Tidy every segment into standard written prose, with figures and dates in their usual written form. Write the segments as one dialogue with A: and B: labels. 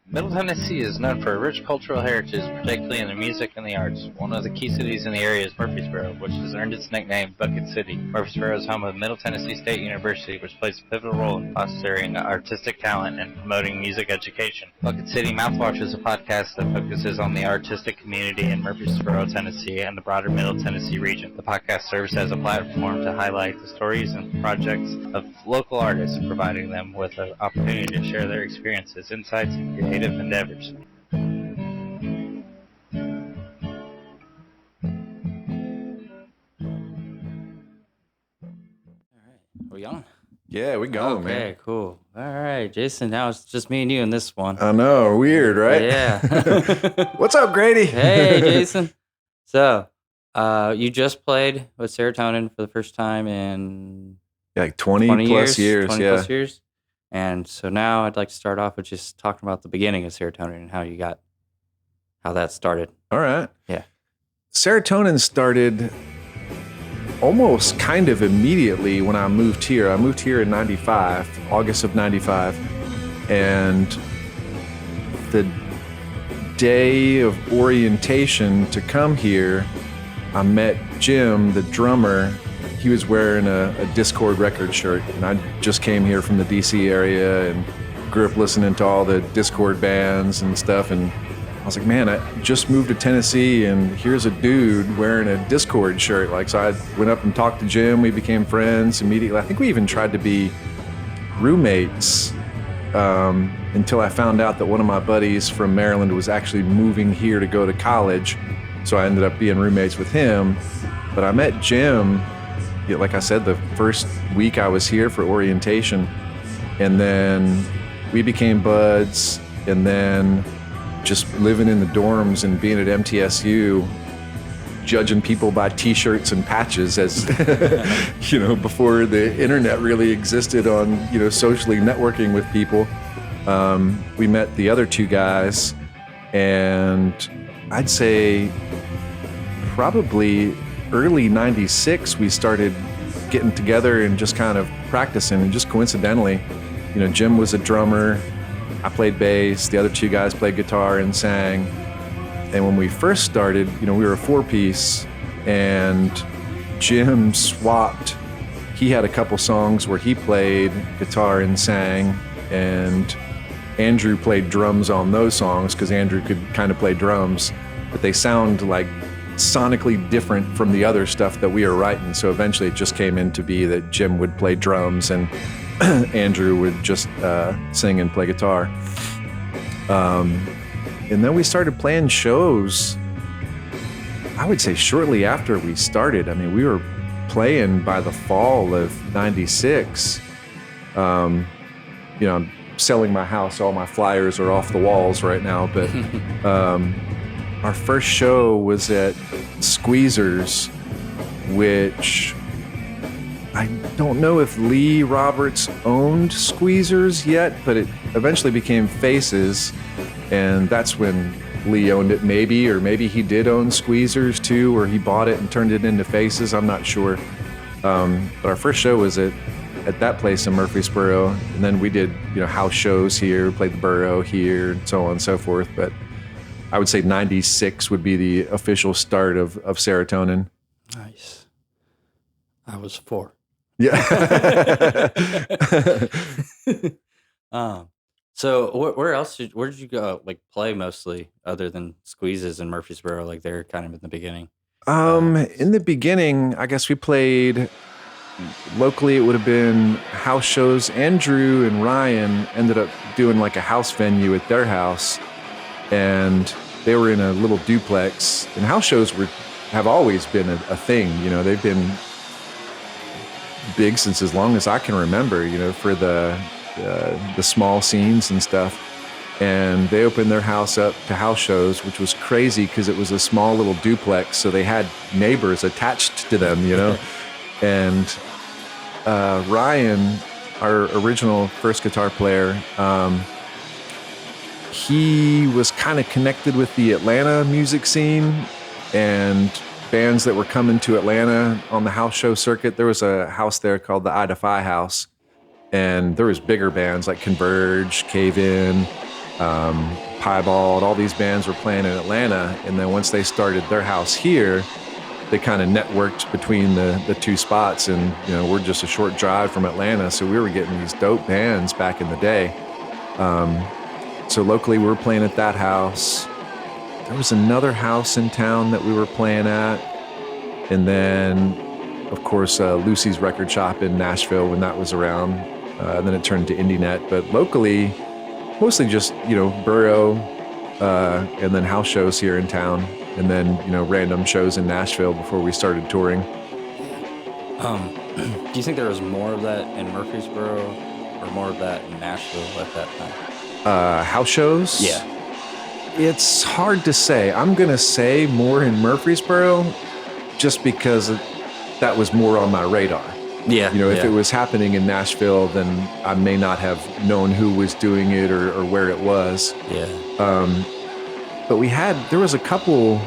A: Middle Tennessee is known for a rich cultural heritage, particularly in the music and the arts. One of the key cities in the area is Murfreesboro, which has earned its nickname Bucket City. Murfreesboro is home of Middle Tennessee State University, which plays a pivotal role in fostering artistic talent and promoting music education. Bucket City Mouthwash is a podcast that focuses on the artistic community in Murfreesboro, Tennessee, and the broader Middle Tennessee region. The podcast serves as a platform to highlight the stories and projects of local artists, providing them with an opportunity to share their experiences, insights, and creative endeavors.
B: Are we on?
C: Yeah, we going, man.
B: Okay, cool. All right, Jason, now it's just me and you in this one.
C: I know, weird, right?
B: Yeah.
C: What's up, Grady?
B: Hey, Jason. So, you just played with Serotonin for the first time in
C: Like 20 plus years.
B: 20
C: Yeah.
B: plus years. And so now I'd like to start off with just talking about the beginning of Serotonin and how that started.
C: All right.
B: Yeah.
C: Serotonin started almost kind of immediately when I moved here. I moved here in 95, August of 95. And the day of orientation to come here, I met Jim, the drummer. He was wearing a Discord record shirt, and I just came here from the DC area and grew up listening to all the Discord bands and stuff. And I was like, man, I just moved to Tennessee, and here's a dude wearing a Discord shirt. So I went up and talked to Jim. We became friends immediately. I think we even tried to be roommates until I found out that one of my buddies from Maryland was actually moving here to go to college. So I ended up being roommates with him. But I met Jim, like I said, the first week I was here for orientation, and then we became buds, and then just living in the dorms and being at MTSU, judging people by t-shirts and patches as, before the internet really existed on, socially networking with people. We met the other two guys, and I'd say probably early 96, we started getting together and just kind of practicing. And just coincidentally, Jim was a drummer, I played bass, the other two guys played guitar and sang. And when we first started, we were a four-piece, and Jim swapped. He had a couple songs where he played guitar and sang, and Andrew played drums on those songs because Andrew could kind of play drums, but they sound like sonically different from the other stuff that we were writing. So eventually it just came in to be that Jim would play drums and Andrew would just sing and play guitar. And then we started playing shows, I would say shortly after we started. I mean, we were playing by the fall of 96. I'm selling my house. All my flyers are off the walls right now, but our first show was at Squeezers, which I don't know if Lee Roberts owned Squeezers yet, but it eventually became Faces, and that's when Lee owned it, maybe, or maybe he did own Squeezers too, or he bought it and turned it into Faces. I'm not sure. But our first show was at that place in Murfreesboro, and then we did house shows here, played the Borough here, and so on and so forth. But I would say 96 would be the official start of Serotonin.
B: Nice. I was 4.
C: Yeah.
B: So where did you go, play mostly, other than Squeezes and Murfreesboro? They're kind of in the beginning.
C: In the beginning, I guess we played locally. It would have been house shows. Andrew and Ryan ended up doing a house venue at their house, and they were in a little duplex. And house shows have always been a thing. They've been big since as long as I can remember. For the small scenes and stuff. And they opened their house up to house shows, which was crazy because it was a small little duplex, so they had neighbors attached to them. And Ryan, our original first guitar player, he was kind of connected with the Atlanta music scene and bands that were coming to Atlanta on the house show circuit. There was a house there called the Ida Phi House, and there was bigger bands like Converge, Cave In, Piebald, all these bands were playing in Atlanta. And then once they started their house here, they kind of networked between the two spots. And, we're just a short drive from Atlanta. So we were getting these dope bands back in the day. So locally we were playing at that house. There was another house in town that we were playing at. And then, of course, Lucy's record shop in Nashville when that was around. And then it turned to IndieNet. But locally, mostly just, borough, and then house shows here in town. And then, random shows in Nashville before we started touring.
B: Do you think there was more of that in Murfreesboro or more of that in Nashville at that time?
C: House shows?
B: Yeah.
C: It's hard to say. I'm going to say more in Murfreesboro just because that was more on my radar.
B: Yeah.
C: If it was happening in Nashville, then I may not have known who was doing it or where it was.
B: Yeah.
C: But there was a couple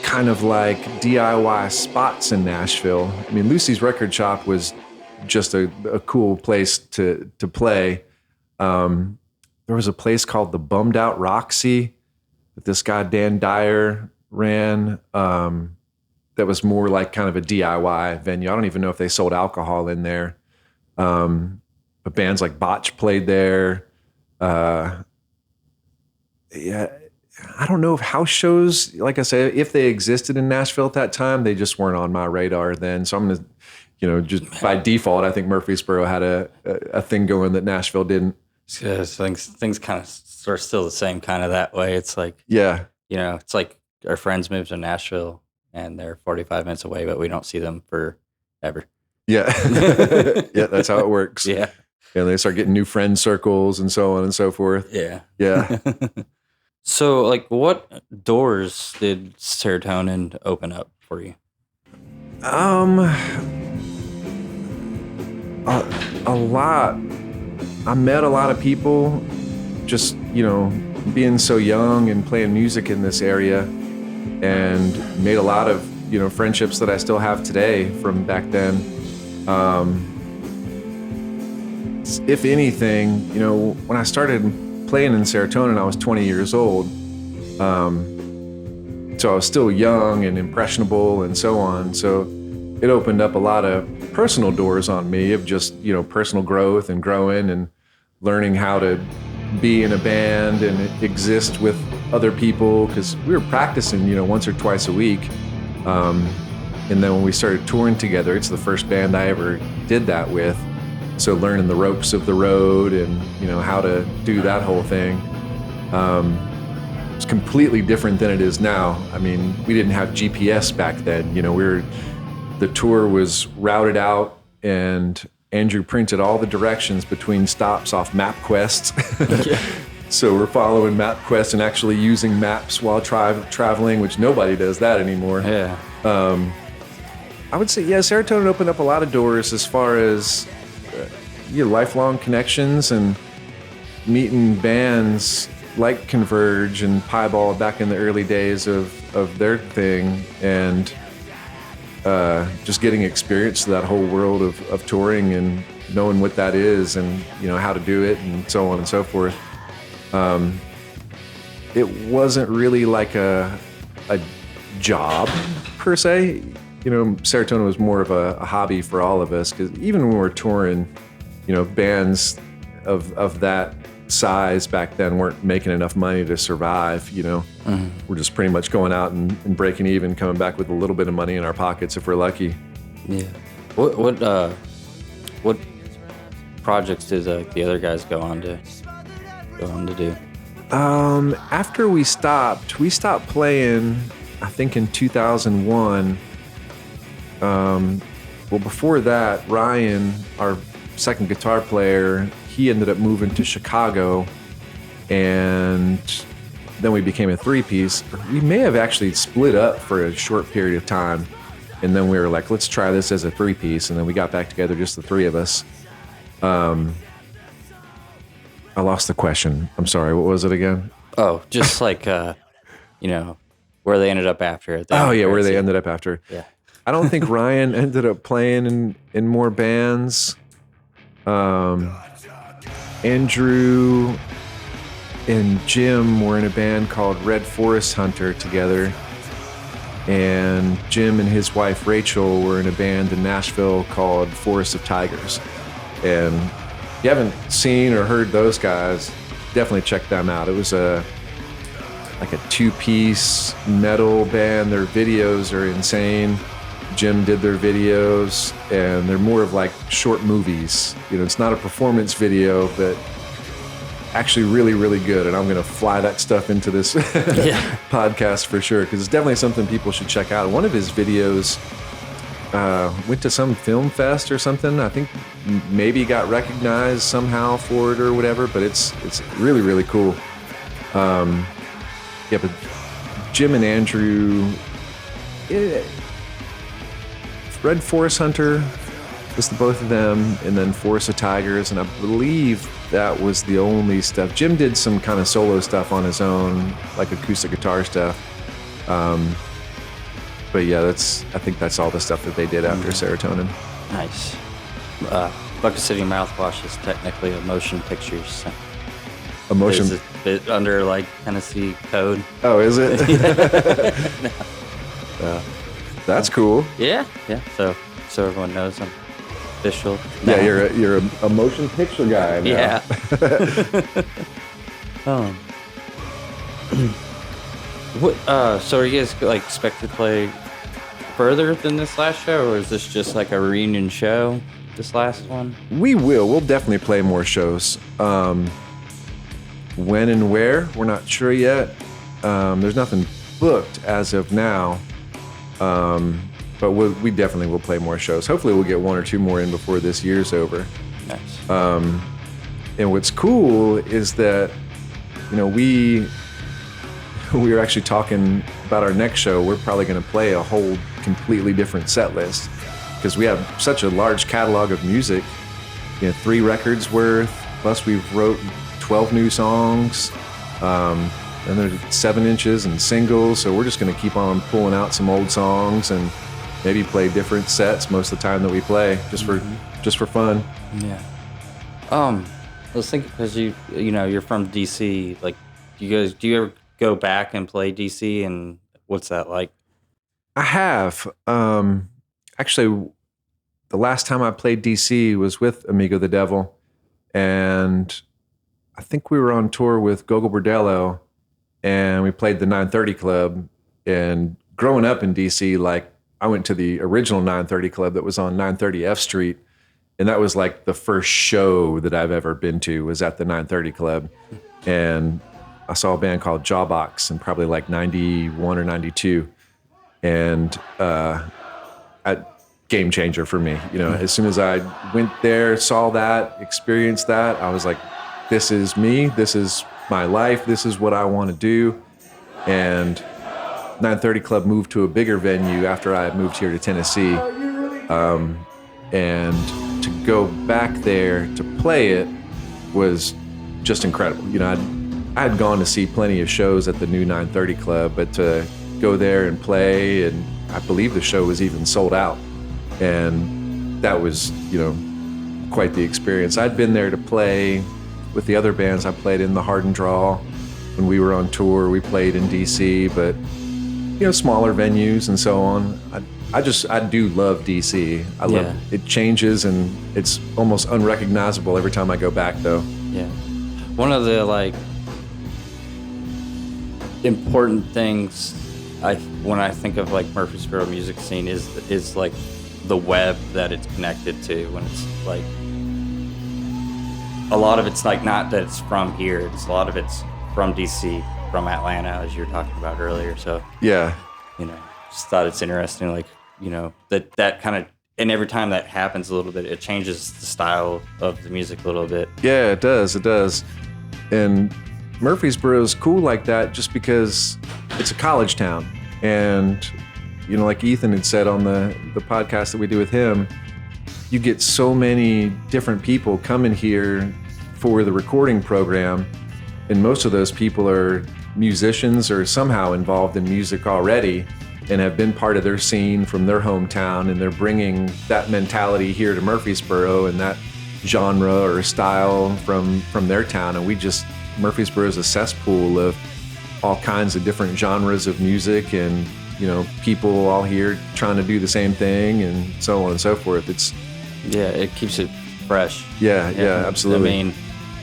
C: kind of like DIY spots in Nashville. I mean, Lucy's record shop was just a cool place to play. There was a place called the Bummed Out Roxy that this guy Dan Dyer ran. That was more like kind of a DIY venue. I don't even know if they sold alcohol in there. But bands like Botch played there. Yeah, I don't know if house shows, like I said, if they existed in Nashville at that time, they just weren't on my radar then. So I'm going to, just by default, I think Murfreesboro had a thing going that Nashville didn't.
B: Yeah, things kind of are still the same kind of that way. It's like,
C: yeah,
B: it's like our friends moved to Nashville and they're 45 minutes away, but we don't see them forever.
C: Yeah. Yeah, that's how it works.
B: Yeah.
C: And they start getting new friend circles and so on and so forth.
B: Yeah.
C: Yeah.
B: So, like, what doors did Serotonin open up for you?
C: A lot. I met a lot of people just, being so young and playing music in this area, and made a lot of, friendships that I still have today from back then. If anything, when I started playing in Serotonin, I was 20 years old. So I was still young and impressionable and so on. So it opened up a lot of personal doors on me of just, personal growth and growing and learning how to be in a band and exist with other people, because we were practicing, once or twice a week. And then when we started touring together, it's the first band I ever did that with. So learning the ropes of the road and, how to do that whole thing. It's completely different than it is now. I mean, we didn't have GPS back then. The tour was routed out, and Andrew printed all the directions between stops off MapQuest. Yeah. So we're following MapQuest and actually using maps while traveling, which nobody does that anymore.
B: Yeah.
C: I would say, Serotonin opened up a lot of doors as far as lifelong connections and meeting bands like Converge and Piebald back in the early days of their thing, and just getting experience to that whole world of touring and knowing what that is and, how to do it and so on and so forth. It wasn't really like a job per se. Serotonin was more of a hobby for all of us, because even when we were touring, bands of that size back then weren't making enough money to survive. We're just pretty much going out and breaking even, coming back with a little bit of money in our pockets if we're lucky.
B: Yeah. What projects did the other guys go on to do?
C: After we stopped playing, I think in 2001. Well, before that, Ryan, our second guitar player, he ended up moving to Chicago, and then we became a three-piece. We may have actually split up for a short period of time, and then we were like, let's try this as a three-piece, and then we got back together, just the three of us. I lost the question. I'm sorry, what was it again?
B: Oh, just like, where they ended up after it.
C: Where they ended up after.
B: Yeah.
C: I don't think Ryan ended up playing in more bands. Andrew and Jim were in a band called Red Forest Hunter together. And Jim and his wife Rachel were in a band in Nashville called Forest of Tigers. And if you haven't seen or heard those guys, definitely check them out. It was like a two-piece metal band. Their videos are insane. Jim did their videos, and they're more of like short movies. You know, it's not a performance video, but actually really, really good. And I'm going to fly that stuff into this podcast for sure, because it's definitely something people should check out. One of his videos went to some film fest or something. I think maybe got recognized somehow for it or whatever, but it's really, really cool. Yeah, but Jim and Andrew, Red Forest Hunter was the both of them, and then Forest of Tigers, and I believe that was the only stuff. Jim did some kind of solo stuff on his own, like acoustic guitar stuff. But yeah, I think that's all the stuff that they did after Serotonin.
B: Nice. Bucket City Mouthwash is technically a motion picture. So
C: a motion.
B: Is it under like Tennessee code?
C: Oh, is it? That's cool.
B: Yeah. So everyone knows I'm official.
C: Yeah, you're a motion picture guy now.
B: Yeah. So are you guys like expected to play further than this last show, or is this just like a reunion show, this last one?
C: We'll definitely play more shows. When and where, we're not sure yet. There's nothing booked as of now. But we definitely will play more shows. Hopefully we'll get one or two more in before this year's over.
B: Nice.
C: And what's cool is that, you know, we were actually talking about our next show. We're probably going to play a whole completely different set list, because we have such a large catalog of music. You know, 3 records worth, plus we've wrote 12 new songs. And there's 7 inches and singles. So we're just going to keep on pulling out some old songs and maybe play different sets most of the time that we play, just for fun.
B: Yeah. I was thinking, because you're from DC. Like, do you ever go back and play DC, and what's that like?
C: I have. Actually, the last time I played DC was with Amigo the Devil, and I think we were on tour with Gogo Bordello, and we played the 930 Club. And growing up in DC, like, I went to the original 930 Club that was on 930 F Street, and that was like the first show that I've ever been to was at the 930 Club. And I saw a band called Jawbox in probably like 91 or 92. And game changer for me. You know, as soon as I went there, saw that, experienced that, I was like, this is me, this is my life, this is what I want to do. And 930 Club moved to a bigger venue after I had moved here to Tennessee. And to go back there to play it was just incredible. You know, I had gone to see plenty of shows at the new 930 Club, but to go there and play, and I believe the show was even sold out. And that was, you know, quite the experience. I'd been there to play with the other bands I played in, the Hard and Draw. When we were on tour, we played in DC, but, you know, smaller venues and so on. I do love DC. I love it. It changes, and it's almost unrecognizable every time I go back, though.
B: Yeah. One of the, like, important things when I think of, like, Murfreesboro music scene is like the web that it's connected to. When it's like, a lot of it's like, not that it's from here, it's a lot of it's from DC, from Atlanta, as you were talking about earlier. So
C: yeah,
B: you know, just thought it's interesting, like, you know, that kind of, and every time that happens a little bit, it changes the style of the music a little bit.
C: Yeah, it does. And Murfreesboro is cool like that just because it's a college town. And, you know, like Ethan had said on the podcast that we do with him, you get so many different people coming here for the recording program, and most of those people are musicians or somehow involved in music already and have been part of their scene from their hometown, and they're bringing that mentality here to Murfreesboro and that genre or style from their town, and we just Murfreesboro is a cesspool of all kinds of different genres of music, and people all here trying to do the same thing, and so on and so forth.
B: It keeps it fresh.
C: Yeah, absolutely.
B: I mean,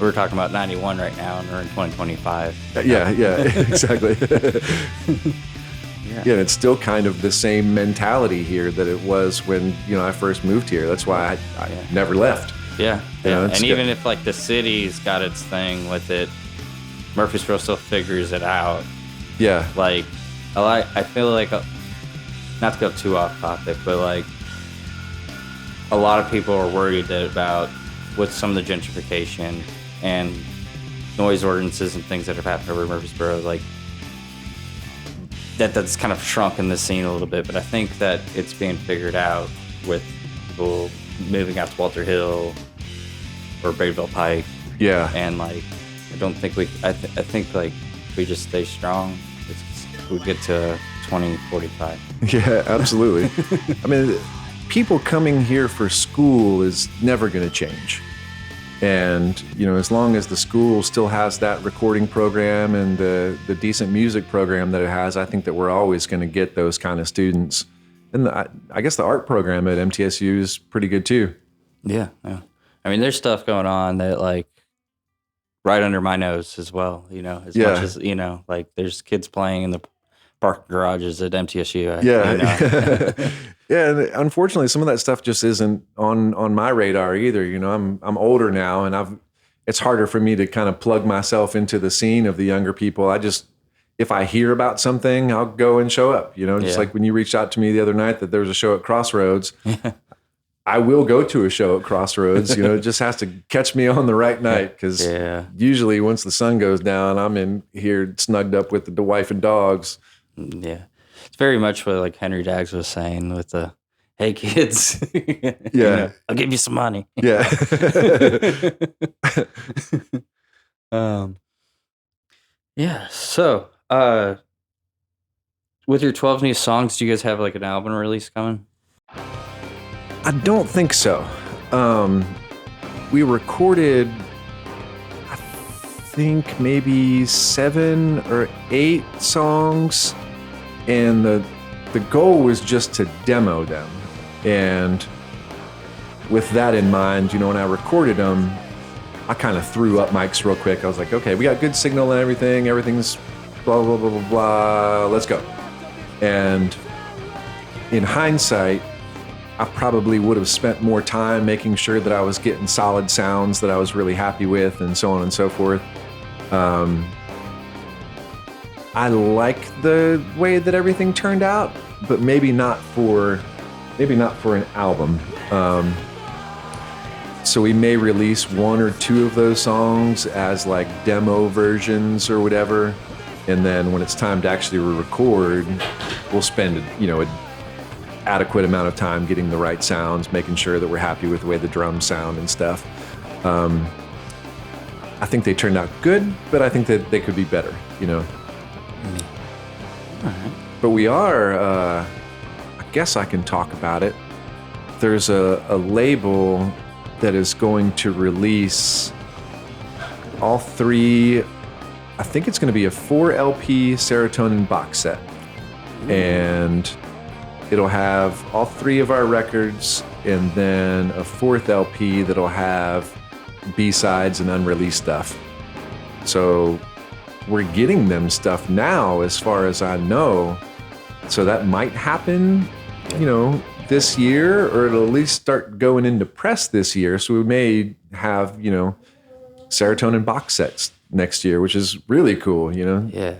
B: we're talking about 91 right now, and we're in 2025.
C: Yeah, exactly. Yeah, and it's still kind of the same mentality here that it was when I first moved here. That's why I never left.
B: Yeah. And even if like the city's got its thing with it, Murfreesboro still figures it out.
C: Yeah.
B: Like I feel like, not to go too off topic, but like a lot of people are worried about with some of the gentrification and noise ordinances and things that have happened over Murfreesboro, like that's kind of shrunk in the scene a little bit. But I think that it's being figured out with people moving out to Walter Hill or Bayville Pike.
C: Yeah.
B: And like, I don't think I think like we just stay strong, we get to 2045.
C: Yeah, absolutely. I mean, people coming here for school is never going to change. And, as long as the school still has that recording program and the decent music program that it has, I think that we're always going to get those kind of students. And I guess the art program at MTSU is pretty good too.
B: Yeah. I mean, there's stuff going on that like right under my nose as well, as much as, like there's kids playing in the park garages at MTSU.
C: Yeah, and unfortunately, some of that stuff just isn't on my radar either. I'm older now, and it's harder for me to kind of plug myself into the scene of the younger people. If I hear about something, I'll go and show up. Just like when you reached out to me the other night that there was a show at Crossroads. I will go to a show at Crossroads. It just has to catch me on the right night, because usually once the sun goes down, I'm in here snugged up with the wife and dogs.
B: Yeah. It's very much what like Henry Daggs was saying with the, hey kids, I'll give you some money.
C: Yeah.
B: So, with your 12 new songs, do you guys have like an album release coming?
C: I don't think so. We recorded, I think maybe 7 or 8 songs, and the goal was just to demo them. And with that in mind, when I recorded them, I kind of threw up mics real quick. I was like, okay, we got good signal and everything. Everything's blah, blah, blah, blah, blah. Let's go. And in hindsight, I probably would have spent more time making sure that I was getting solid sounds that I was really happy with, and so on and so forth. I like the way that everything turned out, but maybe not for an album. So we may release 1 or 2 of those songs as like demo versions or whatever, and then when it's time to actually record, we'll spend an adequate amount of time getting the right sounds, making sure that we're happy with the way the drums sound and stuff. I think they turned out good, but I think that they could be better. But we are, I guess I can talk about it. There's a label that is going to release all 3, I think it's going to be a 4 LP Serotonin box set. And it'll have all 3 of our records, and then a 4th LP that'll have B-sides and unreleased stuff. So we're getting them stuff now, as far as I know. So that might happen, this year, or it'll at least start going into press this year. So we may have, Serotonin box sets next year, which is really cool,
B: Yeah.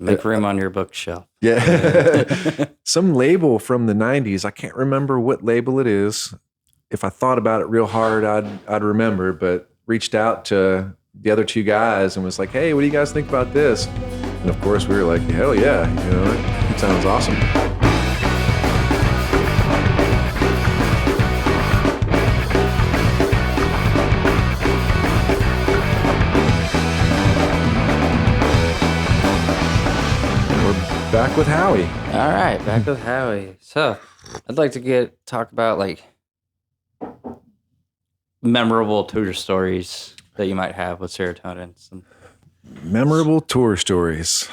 B: Make room on your bookshelf.
C: Yeah. Some label from the 90s. I can't remember what label it is. If I thought about it real hard, I'd remember, but reached out to the other 2 guys and was like, hey, what do you guys think about this? And of course we were like, hell yeah, it sounds awesome. Back with Howie.
B: All right, back with Howie. So, I'd like to talk about like memorable tutor stories that you might have with serotonin.
C: Memorable tour stories.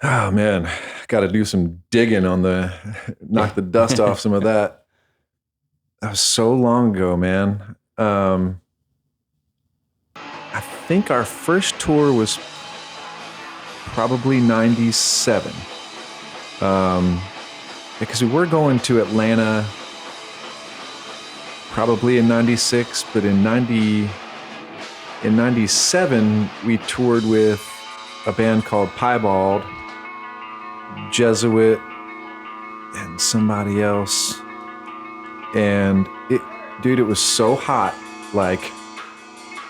C: Oh man, got to do some digging on knock the dust off some of that. That was so long ago, man. I think our first tour was probably 97. Because we were going to Atlanta probably in 96, but in 97, we toured with a band called Piebald, Jesuit, and somebody else. And it was so hot. Like,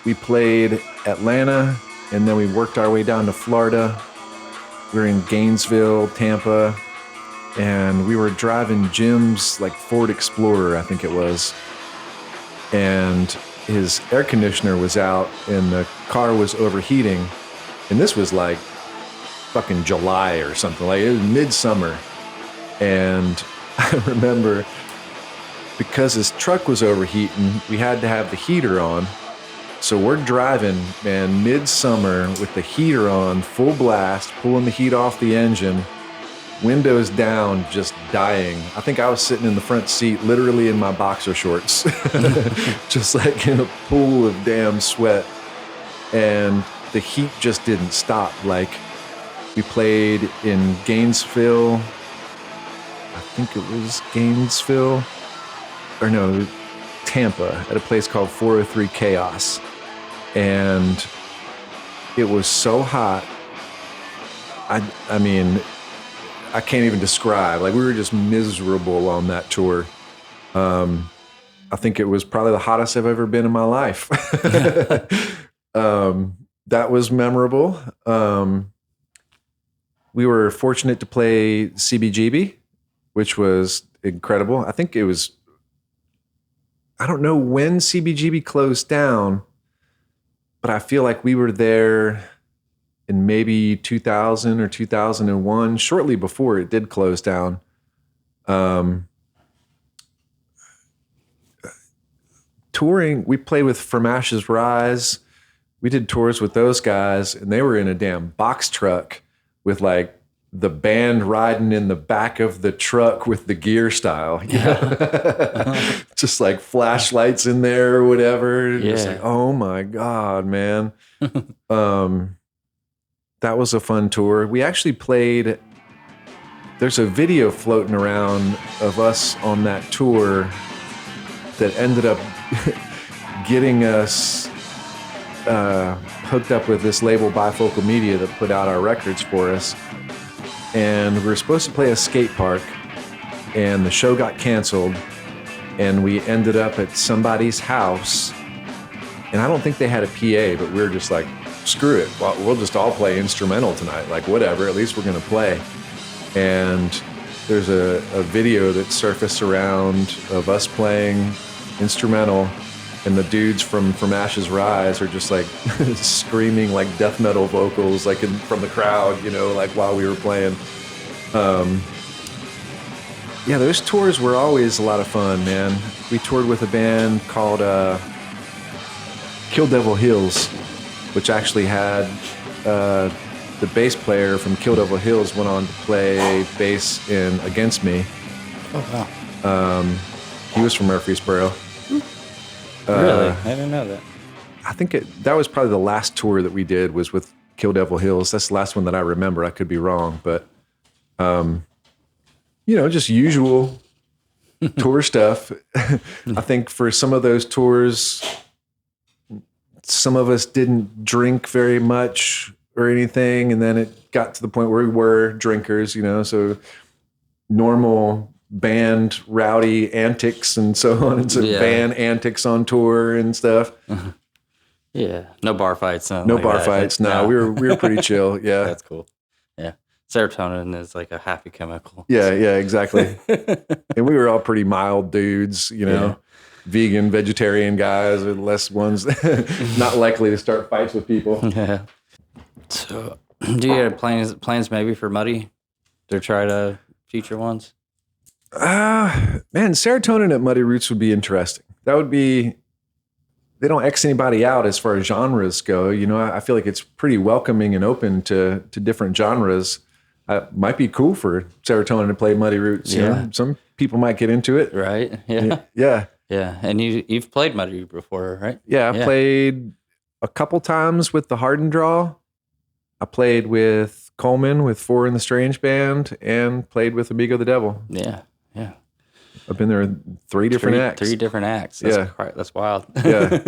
C: we played Atlanta, and then we worked our way down to Florida. We were in Gainesville, Tampa, and we were driving Jim's like Ford Explorer, I think it was. And his air conditioner was out and the car was overheating. And this was like fucking July or something. Like, it was midsummer. And I remember, because his truck was overheating, we had to have the heater on. So we're driving, man, midsummer with the heater on, full blast, pulling the heat off the engine, windows down, just dying. I think I was sitting in the front seat, literally in my boxer shorts, just like in a pool of damn sweat. And the heat just didn't stop. Like, we played in Gainesville. I think it was Gainesville. Or no, Tampa, at a place called 403 Chaos. And it was so hot. I mean, I can't even describe. Like, we were just miserable on that tour. I think it was probably the hottest I've ever been in my life. That was memorable. We were fortunate to play CBGB, which was incredible. I think it was, I don't know when CBGB closed down, but I feel like we were there in maybe 2000 or 2001, shortly before it did close down. Touring, we played with From Ashes Rise. We did tours with those guys, and they were in a damn box truck with like the band riding in the back of the truck with the gear style, you know? Just like flashlights in there or whatever. Yeah. Just like, oh my God, man. That was a fun tour. We actually played, there's a video floating around of us on that tour that ended up getting us hooked up with this label, Bifocal Media, that put out our records for us. And we were supposed to play a skate park, and the show got canceled, and we ended up at somebody's house. And I don't think they had a PA, but we were just like, screw it. Well, we'll just all play instrumental tonight. Like, whatever, at least we're going to play. And there's a video that surfaced around of us playing instrumental, and the dudes from Ashes Rise are just like screaming like death metal vocals, like from the crowd, you know, like while we were playing. Yeah, those tours were always a lot of fun, man. We toured with a band called Kill Devil Hills, which actually had the bass player from Kill Devil Hills went on to play bass in Against Me.
B: Oh, wow.
C: He was from Murfreesboro.
B: Really? I didn't know that.
C: I think that was probably the last tour that we did was with Kill Devil Hills. That's the last one that I remember. I could be wrong, but you know, just usual tour stuff. I think for some of those tours, some of us didn't drink very much or anything, and then it got to the point where we were drinkers, you know, so normal band rowdy antics and so on, and so band antics on tour and stuff.
B: Yeah, no bar fights.
C: No like bar fights. No, we were pretty chill. Yeah,
B: that's cool. Yeah, serotonin is like a happy chemical.
C: Yeah, yeah, exactly. And we were all pretty mild dudes, you know, vegan, vegetarian guys, or less ones not likely to start fights with people.
B: Yeah. So, do you have plans maybe for Muddy to try to future ones?
C: Man, serotonin at Muddy Roots would be interesting. That would be they don't X anybody out as far as genres go. You know, I feel like it's pretty welcoming and open to different genres. Might be cool for Serotonin to play Muddy Roots. You know? Some people might get into it.
B: Right. Yeah.
C: Yeah.
B: Yeah. And you've played Muddy Root before, right?
C: Yeah. I played a couple times with the Hard and Draw. I played with Coleman with Four in the Strange Band and played with Amigo the Devil.
B: Yeah. Yeah.
C: I've been there in three different acts.
B: Three different acts. That's wild.
C: Yeah.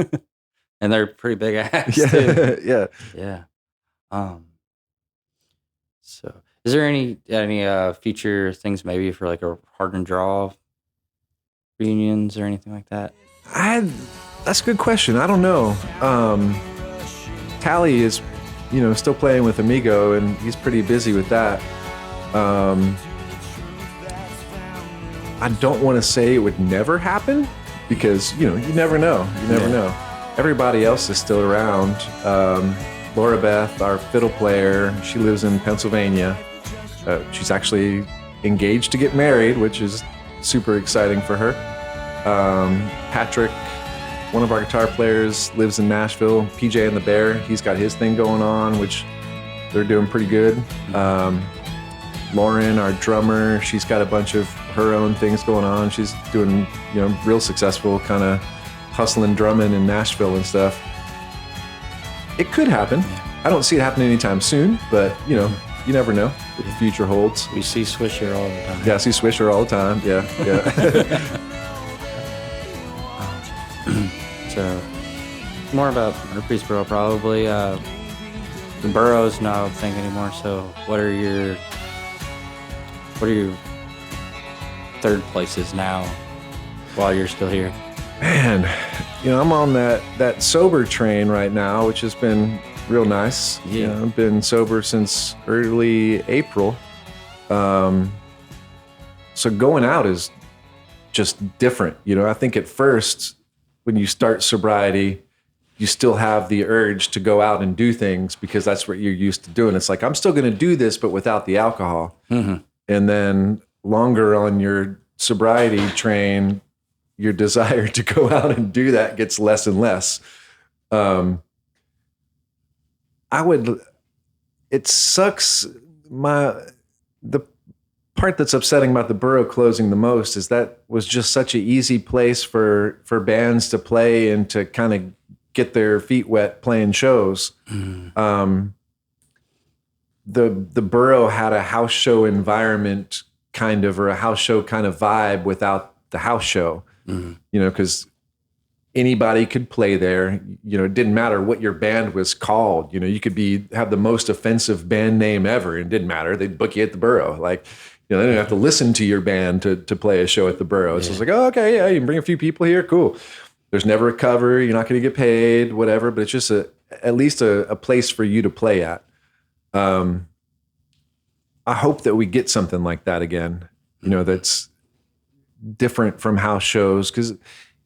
B: And they're pretty big acts.
C: Yeah.
B: Too.
C: Yeah.
B: Yeah. So is there any future things maybe for like a Hard and Draw reunions or anything like that?
C: That's a good question. I don't know. Tally is, still playing with Amigo, and he's pretty busy with that. I don't want to say it would never happen because, you never know. You never know. Everybody else is still around. Laura Beth, our fiddle player, she lives in Pennsylvania. She's actually engaged to get married, which is super exciting for her. Patrick, one of our guitar players, lives in Nashville. PJ and the Bear, he's got his thing going on, which they're doing pretty good. Lauren, our drummer, she's got a bunch of her own things going on. She's doing, real successful kind of hustling drumming in Nashville and stuff. It could happen. I don't see it happening anytime soon, but, you never know what the future holds.
B: We see Swisher all the time.
C: Yeah, I see Swisher all the time. Yeah.
B: So, more about Murfreesboro probably. The borough's not a thing anymore, so what are your third places now while you're still here?
C: Man, I'm on that sober train right now, which has been real nice.
B: Yeah.
C: I've been sober since early April. So going out is just different. I think at first when you start sobriety, you still have the urge to go out and do things because that's what you're used to doing. It's like, I'm still going to do this, but without the alcohol.
B: Mm-hmm.
C: And then longer on your sobriety train, your desire to go out and do that gets less and less. It sucks. The part that's upsetting about the borough closing the most is that was just such an easy place for bands to play and to kind of get their feet wet playing shows. The borough had a house show environment or a house show kind of vibe without the house show, because anybody could play there. It didn't matter what your band was called. You could have the most offensive band name ever. And it didn't matter. They'd book you at the borough. Like, they didn't have to listen to your band to play a show at the borough. So it's like, oh, okay, yeah, you can bring a few people here. Cool. There's never a cover. You're not going to get paid, whatever, but it's just at least a place for you to play at. I hope that we get something like that again, that's different from house shows. Because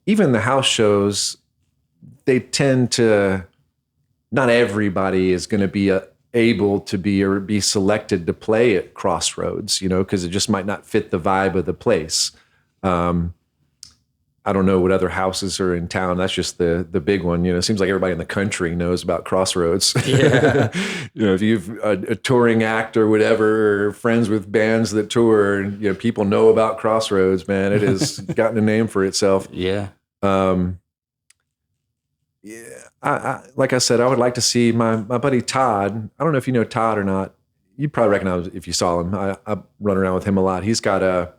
C: even the house shows, they tend to, not everybody is going to be able to be selected to play at Crossroads, because it just might not fit the vibe of the place. I don't know what other houses are in town. That's just the big one. It seems like everybody in the country knows about Crossroads.
B: Yeah.
C: If you've a touring act or whatever, or friends with bands that tour, people know about Crossroads, man. It has gotten a name for itself.
B: Yeah.
C: I like I said, I would like to see my buddy Todd. I don't know if you know Todd or not. You'd probably recognize if you saw him. I run around with him a lot. He's got a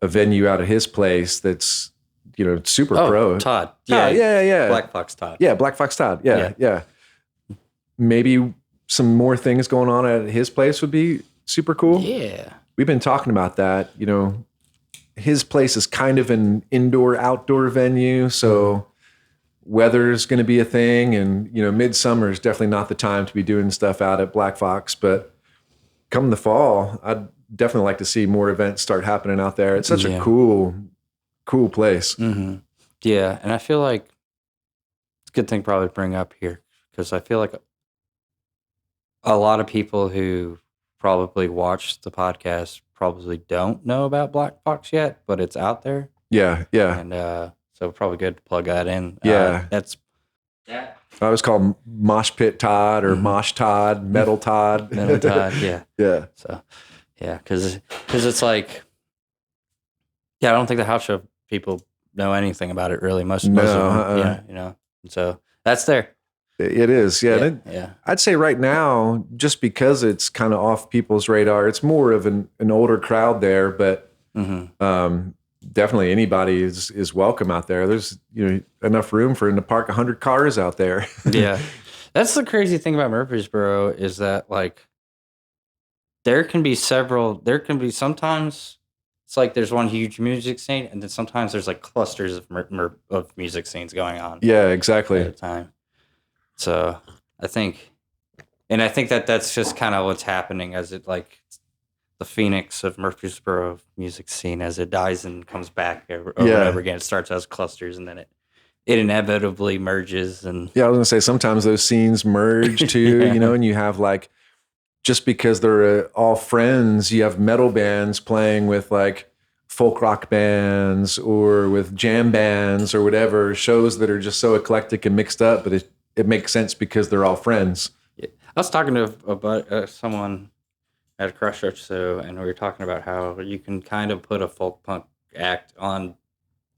C: venue out at his place that's, super pro.
B: Todd.
C: Yeah.
B: Black Fox Todd.
C: Yeah, Black Fox Todd. Yeah. Maybe some more things going on at his place would be super cool.
B: Yeah.
C: We've been talking about that. His place is kind of an indoor-outdoor venue, so weather's going to be a thing. And, midsummer is definitely not the time to be doing stuff out at Black Fox. But come the fall, I'd definitely like to see more events start happening out there. It's such a cool place.
B: Mm-hmm. Yeah, and I feel like it's a good thing probably to bring up here because I feel like a lot of people who probably watch the podcast probably don't know about Black Fox yet, but it's out there.
C: Yeah.
B: And So probably good to plug that in.
C: Yeah.
B: That's
C: I was called Mosh Pit Todd or Mosh Todd, Metal Todd.
B: Metal Todd. Yeah.
C: Yeah.
B: So, yeah, because it's like, yeah, I don't think the house show people know anything about it really. Most of them, yeah, you know. And so that's there.
C: It is, yeah.
B: Yeah.
C: I'd say right now, just because it's kind of off people's radar, it's more of an older crowd there, but definitely anybody is welcome out there. There's enough room for them to park 100 cars out there.
B: Yeah, that's the crazy thing about Murfreesboro is that like there can be sometimes it's like there's one huge music scene, and then sometimes there's like clusters of music scenes going on.
C: Yeah, exactly.
B: At a time. So I think that's just kind of what's happening as it like the phoenix of Murfreesboro music scene as it dies and comes back over and over again. It starts as clusters and then it inevitably merges. And
C: yeah, I was gonna say sometimes those scenes merge too, and you have like just because they're all friends, you have metal bands playing with like folk rock bands or with jam bands or whatever, shows that are just so eclectic and mixed up, but it makes sense because they're all friends.
B: Yeah. I was talking to about someone at a Crossroads show, and we were talking about how you can kind of put a folk punk act on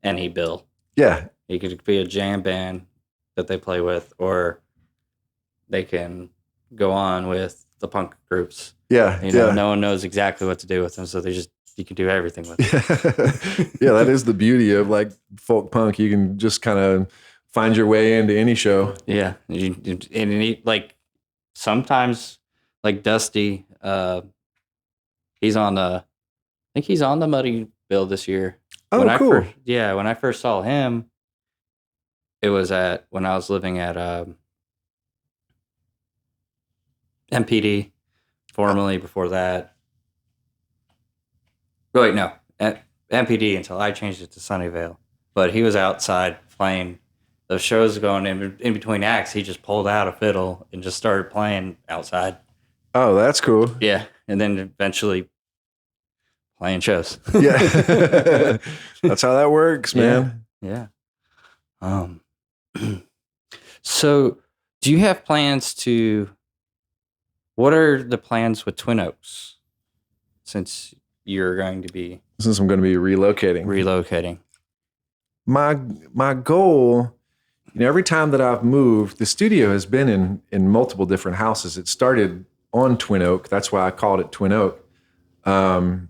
B: any bill.
C: Yeah.
B: It could be a jam band that they play with, or they can go on with the punk groups.
C: Yeah.
B: No one knows exactly what to do with them, so you can do everything with them.
C: Yeah, that is the beauty of like folk punk. You can just kind of find your way into any show.
B: Yeah. Like sometimes like Dusty, he's on I think he's on the Muddy bill this year.
C: Oh, cool.
B: When I first saw him, it was when I was living at MPD, formerly before that. Oh, wait, no, at MPD until I changed it to Sunnyvale. But he was outside playing. The shows going in between acts. He just pulled out a fiddle and just started playing outside.
C: Oh, that's cool.
B: Yeah, and then eventually playing shows.
C: Yeah, that's how that works, man.
B: Yeah. So, do you have plans to? What are the plans with Twin Oaks? Since you're going to be
C: since I'm going to be relocating. My goal. Every time that I've moved, the studio has been in multiple different houses. It started on Twin Oak. That's why I called it Twin Oak. I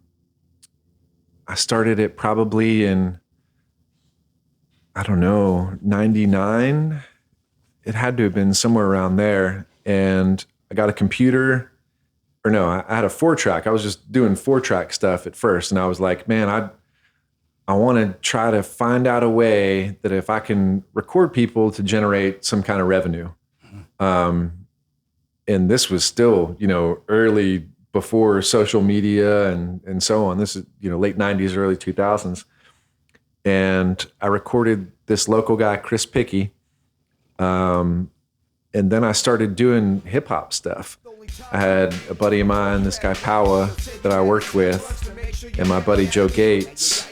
C: started it probably in, 99. It had to have been somewhere around there. And I got a computer, I had a 4-track. I was just doing 4-track stuff at first. And I was like, man, I want to try to find out a way that if I can record people to generate some kind of revenue. And this was still, early before social media and so on. This is, late 90s, early 2000s. And I recorded this local guy, Chris Pickey. And then I started doing hip hop stuff. I had a buddy of mine, this guy Powa, that I worked with, and my buddy Joe Gates.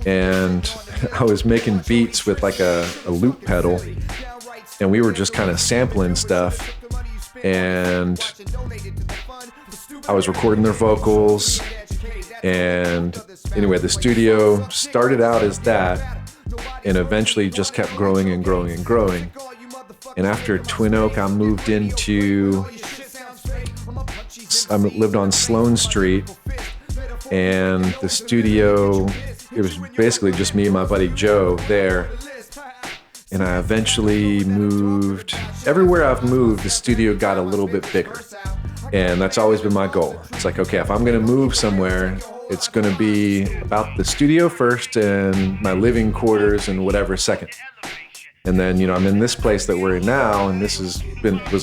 C: And I was making beats with like a loop pedal, and we were just kind of sampling stuff. And I was recording their vocals. And anyway, the studio started out as that and eventually just kept growing and growing and growing. And after Twin Oak, I moved I lived on Sloane Street, and the studio, it was basically just me and my buddy Joe there. And I eventually moved. Everywhere I've moved, the studio got a little bit bigger. And that's always been my goal. It's like, okay, if I'm going to move somewhere, it's going to be about the studio first and my living quarters and whatever second. And then, I'm in this place that we're in now, and this was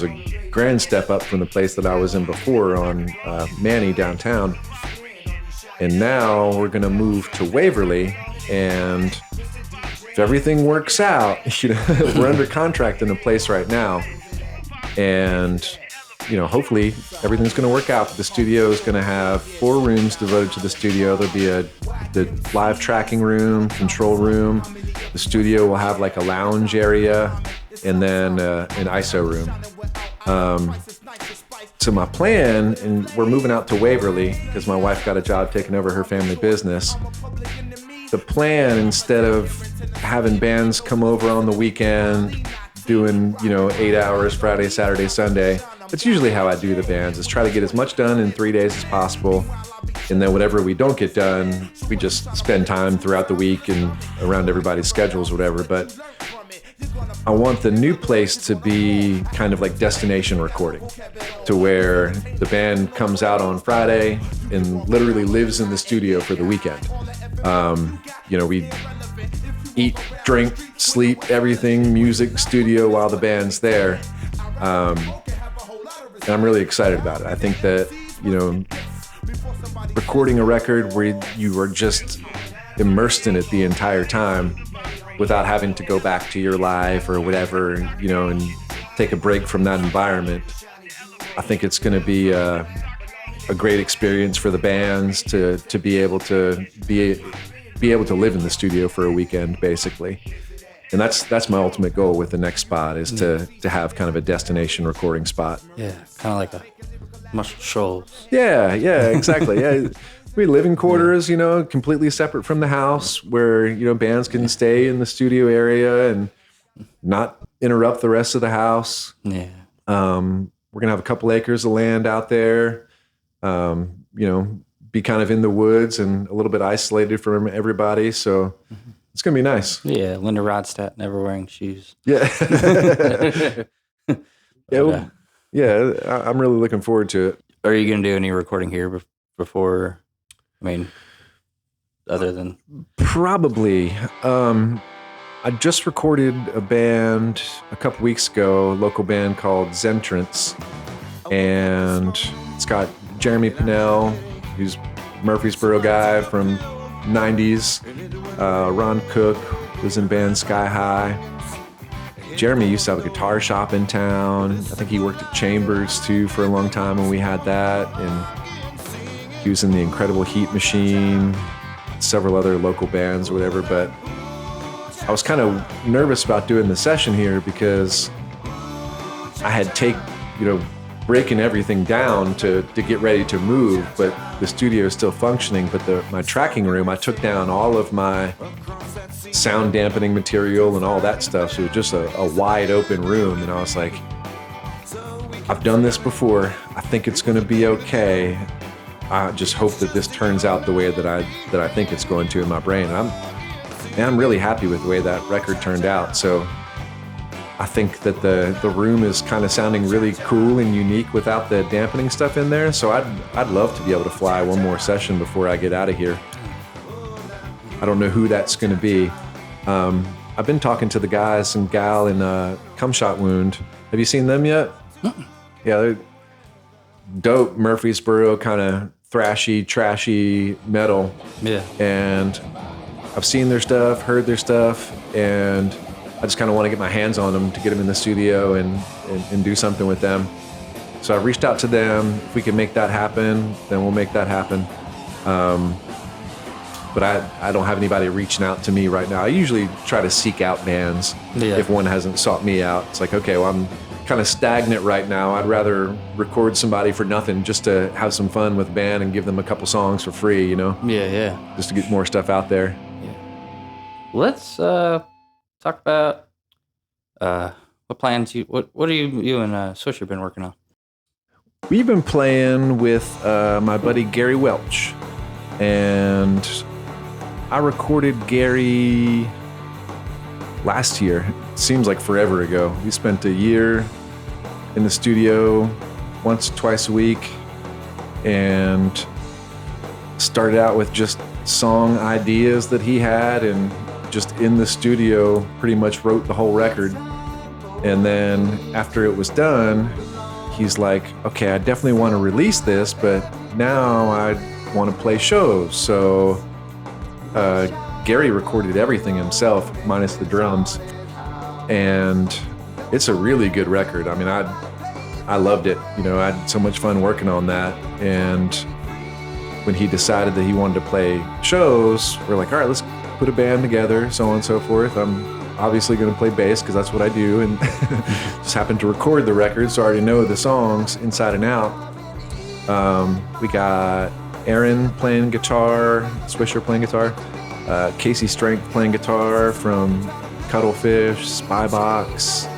C: a grand step up from the place that I was in before on Manny downtown. And now we're going to move to Waverly, and if everything works out, we're under contract in a place right now. And, hopefully everything's going to work out. The studio is going to have 4 rooms devoted to the studio. There'll be the live tracking room, control room, The studio will have like a lounge area and then an ISO room. So my plan, and we're moving out to Waverly because my wife got a job taking over her family business. The plan, instead of having bands come over on the weekend, doing 8 hours Friday, Saturday, Sunday, that's usually how I do the bands, is try to get as much done in 3 days as possible. And then whatever we don't get done, we just spend time throughout the week and around everybody's schedules, whatever. But I want the new place to be kind of like destination recording, to where the band comes out on Friday and literally lives in the studio for the weekend. We eat, drink, sleep, everything, music, studio while the band's there. And I'm really excited about it. I think that, recording a record where you are just immersed in it the entire time without having to go back to your life or whatever, and take a break from that environment. I think it's going to be a great experience for the bands to be able to live in the studio for a weekend, basically. And that's my ultimate goal with the next spot, is to have kind of a destination recording spot.
B: Yeah, kind of like a Muscle Shoals.
C: Yeah, exactly. Yeah. We live in quarters, completely separate from the house, where, bands can stay in the studio area and not interrupt the rest of the house.
B: Yeah.
C: We're going to have a couple acres of land out there, be kind of in the woods and a little bit isolated from everybody. So it's going to be nice.
B: Yeah. Linda Rodstadt never wearing shoes.
C: Yeah. I'm really looking forward to it.
B: Are you going to do any recording here before? Other than
C: probably, I just recorded a band a couple weeks ago, a local band called Zentrance, and it's got Jeremy Pinnell, who's Murfreesboro guy from 90s, Ron Cook was in band Sky High. Jeremy used to have a guitar shop in town. I think he worked at Chambers too for a long time when we had that, and he was in the Incredible Heat Machine, several other local bands or whatever. But I was kind of nervous about doing the session here because I had breaking everything down to get ready to move, but the studio is still functioning. But my tracking room, I took down all of my sound dampening material and all that stuff. So it was just a wide open room. And I was like, I've done this before. I think it's going to be okay. I just hope that this turns out the way that I think it's going to in my brain. And I'm really happy with the way that record turned out. So I think that the room is kind of sounding really cool and unique without the dampening stuff in there. So I'd love to be able to fly one more session before I get out of here. I don't know who that's going to be. I've been talking to the guys and gal in Cum Shot Wound. Have you seen them yet?
B: Mm-mm.
C: Yeah, they're dope Murfreesboro kind of thrashy, trashy metal.
B: Yeah.
C: And I've seen their stuff, heard their stuff, and I just kind of want to get my hands on them to get them in the studio and do something with them. So I reached out to them. If we can make that happen, then we'll make that happen. But I don't have anybody reaching out to me right now. I usually try to seek out bands if one hasn't sought me out. It's like, okay, well, I'm kind of stagnant right now. I'd rather record somebody for nothing just to have some fun with a band and give them a couple songs for free,
B: Yeah.
C: just to get more stuff out there.
B: Yeah. Let's talk about what plans what are you and Swisher been working on?
C: We've been playing with my buddy Gary Welch, and I recorded Gary last year. It seems like forever ago. We spent a year in the studio once, twice a week, and started out with just song ideas that he had, and just in the studio pretty much wrote the whole record. And then after it was done, he's like, okay, I definitely want to release this, but now I want to play shows. So Gary recorded everything himself minus the drums, and it's a really good record. I mean, I loved it. I had so much fun working on that. And when he decided that he wanted to play shows, we're like, all right, let's put a band together, so on and so forth. I'm obviously going to play bass because that's what I do, and just happened to record the record, so I already know the songs inside and out. We got Aaron playing guitar, Swisher playing guitar, Casey Strength playing guitar from Cuttlefish, Spybox.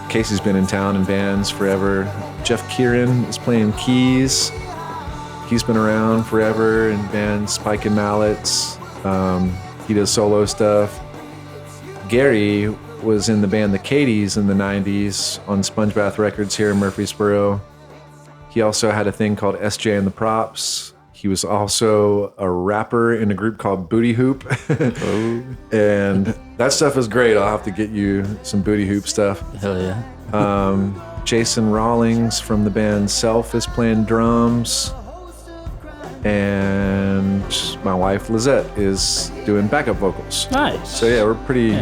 C: Casey's been in town in bands forever. Jeff Kieran is playing keys. He's been around forever in bands, Spike and Mallets. He does solo stuff. Gary was in the band The Katies in the 90s on Sponge Bath Records here in Murfreesboro. He also had a thing called SJ and the Props. He was also a rapper in a group called Booty Hoop. Oh. And that stuff is great. I'll have to get you some Booty Hoop stuff.
B: Hell yeah.
C: Jason Rawlings from the band Self is playing drums. And my wife Lizette is doing backup vocals.
B: Nice.
C: So yeah, we're a pretty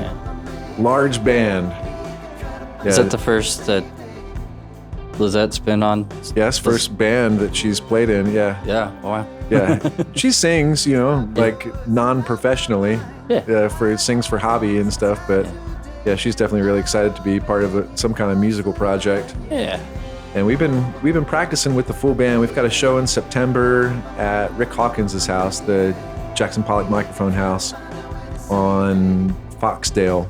C: large band. Yeah.
B: Is that the first that Lizette's been on?
C: Yes, first band that she's played in. Yeah.
B: Yeah. Wow.
C: Yeah. She sings, like non-professionally.
B: Yeah.
C: Sings for hobby and stuff. But yeah, she's definitely really excited to be part of some kind of musical project.
B: Yeah.
C: And we've been practicing with the full band. We've got a show in September at Rick Hawkins' house, the Jackson Pollock Microphone House on Foxdale.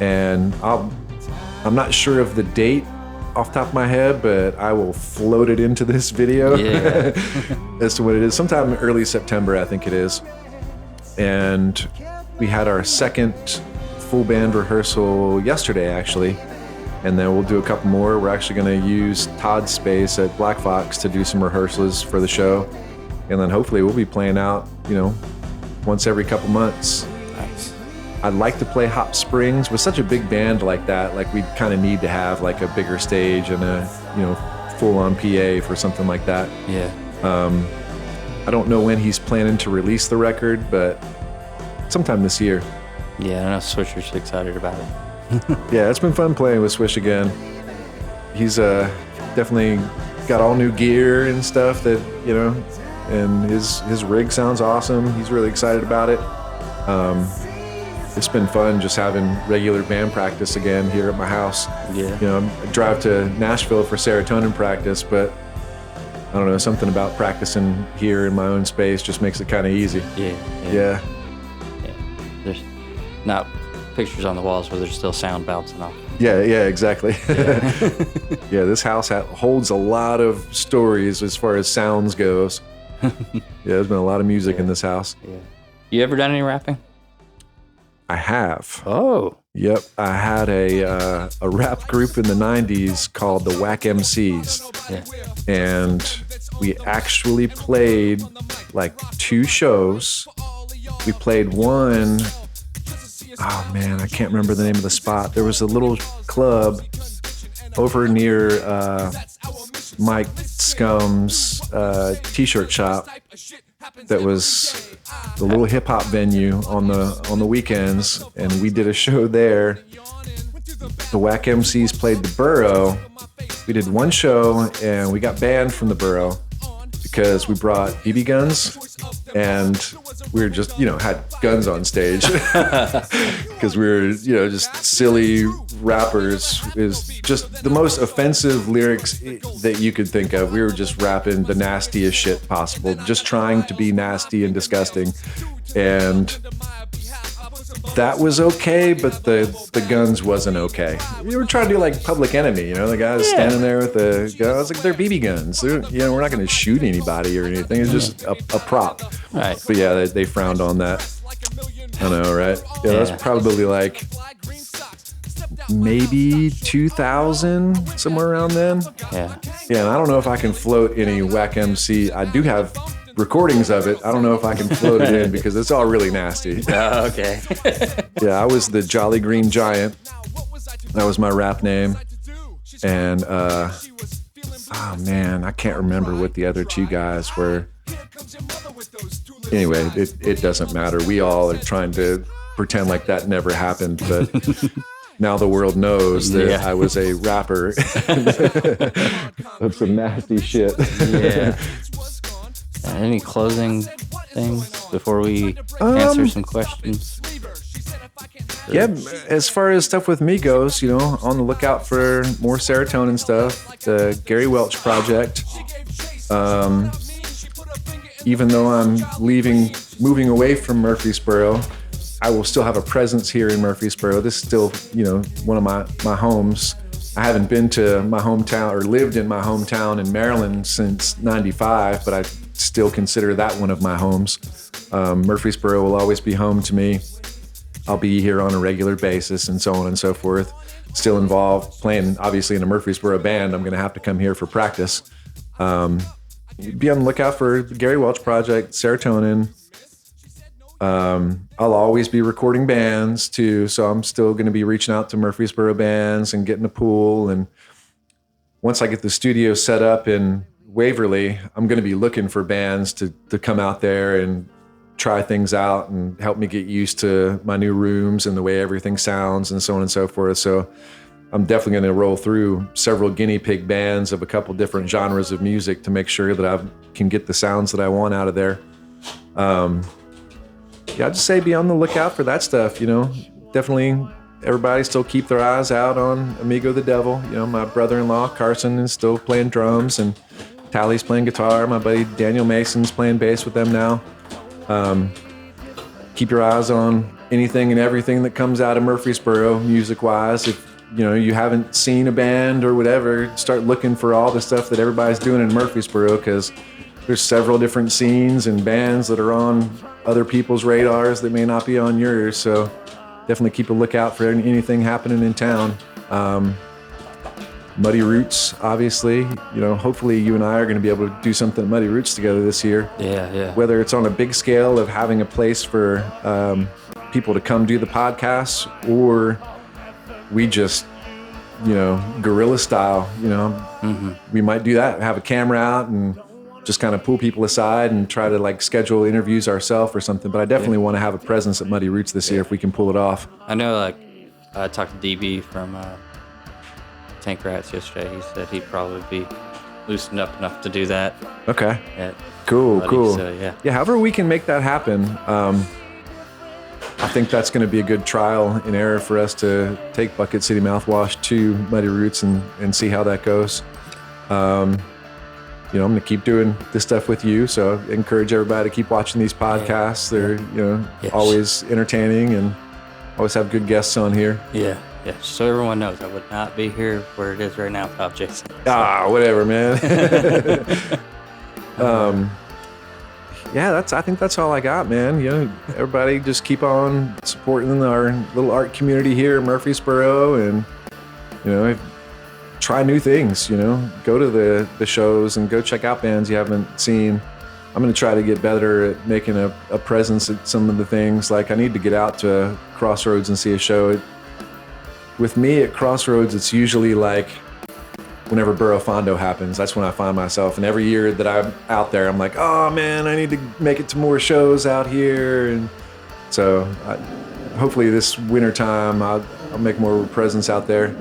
C: And I'm not sure of the date off the top of my head, but I will float it into this video as to what it is. Sometime in early September, I think it is. And we had our second full band rehearsal yesterday, actually. And then we'll do a couple more. We're actually going to use Todd's space at Black Fox to do some rehearsals for the show. And then hopefully we'll be playing out, once every couple months.
B: Nice.
C: I'd like to play Hot Springs. With such a big band like that, like we kind of need to have like a bigger stage and a, full-on PA for something like that.
B: Yeah.
C: I don't know when he's planning to release the record, but sometime this year.
B: Yeah, I know Swisher's excited about it.
C: Yeah, it's been fun playing with Swish again. He's definitely got all new gear and stuff that, and his rig sounds awesome. He's really excited about it. It's been fun just having regular band practice again here at my house.
B: Yeah.
C: I drive to Nashville for serotonin practice, but I don't know, something about practicing here in my own space just makes it kind of easy.
B: Yeah. There's not pictures on the walls where there's still sound bouncing off.
C: Yeah, exactly. Yeah, this house holds a lot of stories as far as sounds goes. Yeah, there's been a lot of music in this house.
B: Yeah. You ever done any rapping?
C: I have.
B: Oh.
C: Yep, I had a rap group in the 90s called the Whack MCs.
B: Yeah.
C: And we actually played like 2 shows. We played one. Oh man, I can't remember the name of the spot. There was a little club over near Mike Scum's t-shirt shop that was the little hip hop venue on the weekends, and we did a show there. The Whack MCs played the Borough. We did one show and we got banned from the Borough because we brought BB guns, and we were just, had guns on stage because we were, just silly rappers. Is just the most offensive lyrics that you could think of. We were just rapping the nastiest shit possible, just trying to be nasty and disgusting. And that was okay, but the guns wasn't okay. We were trying to do like Public Enemy, the guy's standing there with the gun. I was like, they're BB guns. We're not going to shoot anybody or anything. It's just a prop.
B: Right.
C: But yeah, they frowned on that. I know, right? Yeah, that was probably like maybe 2000, somewhere around then.
B: Yeah.
C: Yeah, and I don't know if I can float any Whack MC. I do have recordings of it. I don't know if I can float it in because it's all really nasty.
B: Oh, okay.
C: Yeah, I was the Jolly Green Giant. That was my rap name. And, oh man, I can't remember what the other 2 guys were. Anyway, it doesn't matter. We all are trying to pretend like that never happened, but now the world knows that I was a rapper of some nasty shit.
B: Yeah. Any closing things before we answer some questions?
C: Yeah, as far as stuff with me goes, on the lookout for more serotonin stuff, the Gary Welch project. Even though I'm moving away from Murfreesboro, I will still have a presence here in Murfreesboro. This is still, one of my homes. I haven't been to my hometown or lived in my hometown in Maryland since '95, but I still consider that one of my homes. Murfreesboro will always be home to me. I'll be here on a regular basis and so on and so forth. Still involved playing, obviously, in a Murfreesboro band. I'm going to have to come here for practice. Be on the lookout for the Gary Welch project, Serotonin. I'll always be recording bands too, so I'm still going to be reaching out to Murfreesboro bands and getting a pool. And once I get the studio set up in Waverly, I'm going to be looking for bands to come out there and try things out and help me get used to my new rooms and the way everything sounds and so on and so forth. So I'm definitely going to roll through several guinea pig bands of a couple different genres of music to make sure that I can get the sounds that I want out of there. I'd just say be on the lookout for that stuff. Definitely everybody still keep their eyes out on Amigo the Devil. My brother-in-law Carson is still playing drums and Tally's playing guitar. My buddy Daniel Mason's playing bass with them now. Keep your eyes on anything and everything that comes out of Murfreesboro music-wise. If you haven't seen a band or whatever, start looking for all the stuff that everybody's doing in Murfreesboro, because there's several different scenes and bands that are on other people's radars that may not be on yours. So definitely keep a lookout for anything happening in town. Muddy Roots, obviously. Hopefully you and I are going to be able to do something at Muddy Roots together this year. Yeah. Whether it's on a big scale of having a place for people to come do the podcasts, or we just, guerrilla style, we might do that, have a camera out and just kind of pull people aside and try to schedule interviews ourselves or something. But I definitely want to have a presence at Muddy Roots this year if we can pull it off.
B: I know, I talked to DB from Tank Rats yesterday. He said he'd probably be loosened up enough to do that.
C: Okay. Cool.
B: So, yeah,
C: however we can make that happen. I think that's going to be a good trial and error for us to take Bucket City Mouthwash to Muddy Roots and see how that goes. I'm going to keep doing this stuff with you, so I encourage everybody to keep watching these podcasts. They're, always entertaining and always have good guests on here.
B: Yeah. So everyone knows I would not be here where it is right now without Jason.
C: Whatever, man. I think that's all I got, man. Everybody just keep on supporting our little art community here in Murfreesboro, and try new things. Go to the shows and go check out bands you haven't seen. I'm going to try to get better at making a presence at some of the things. I need to get out to Crossroads and see a show. With me at Crossroads, it's usually whenever Burro Fondo happens, that's when I find myself. And every year that I'm out there, I'm like, oh man, I need to make it to more shows out here. And so hopefully this winter time, I'll make more of a presence out there.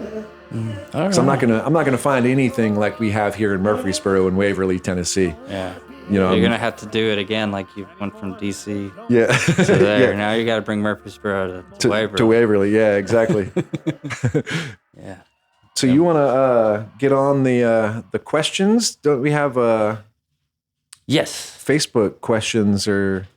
C: So I'm not gonna find anything like we have here in Murfreesboro and Waverly, Tennessee.
B: Yeah. You're gonna have to do it again, like you went from DC to there.
C: Yeah.
B: Now you got to bring Murfreesboro to Waverly.
C: To Waverly, yeah, exactly.
B: Yeah.
C: So you want to get on the questions? Don't we have
B: yes,
C: Facebook questions or?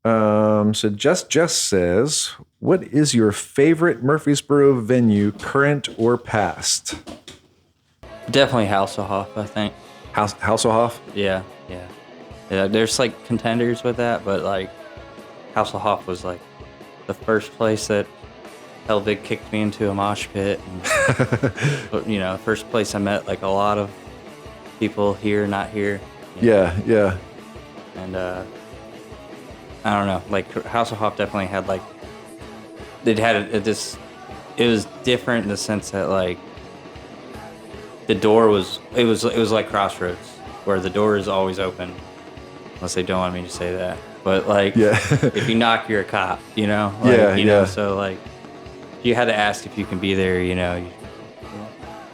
C: So Just says, what is your favorite Murfreesboro venue, current or past?
B: Definitely Hasselhoff, I think.
C: Hasselhoff?
B: Yeah. There's contenders with that, but Hasselhoff was the first place that Helvig kicked me into a mosh pit. And, but, first place I met a lot of people here, not here.
C: Yeah.
B: And I don't know, Hasselhoff definitely had it was different in the sense that the door was like Crossroads, where the door is always open, unless they don't want me to say that. But if you knock, you're a cop, So you had to ask if you can be there, I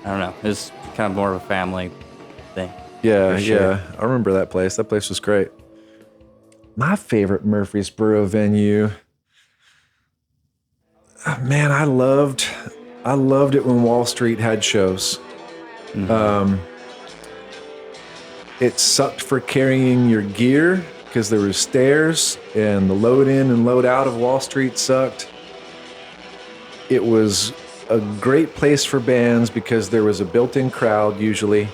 B: don't know. It was kind of more of a family thing.
C: Yeah. I remember that place. That place was great. My favorite Murfreesboro venue. Man, I loved it when Wall Street had shows. It sucked for carrying your gear because there were stairs, and the load in and load out of Wall Street sucked. It was a great place for bands because there was a built-in crowd usually.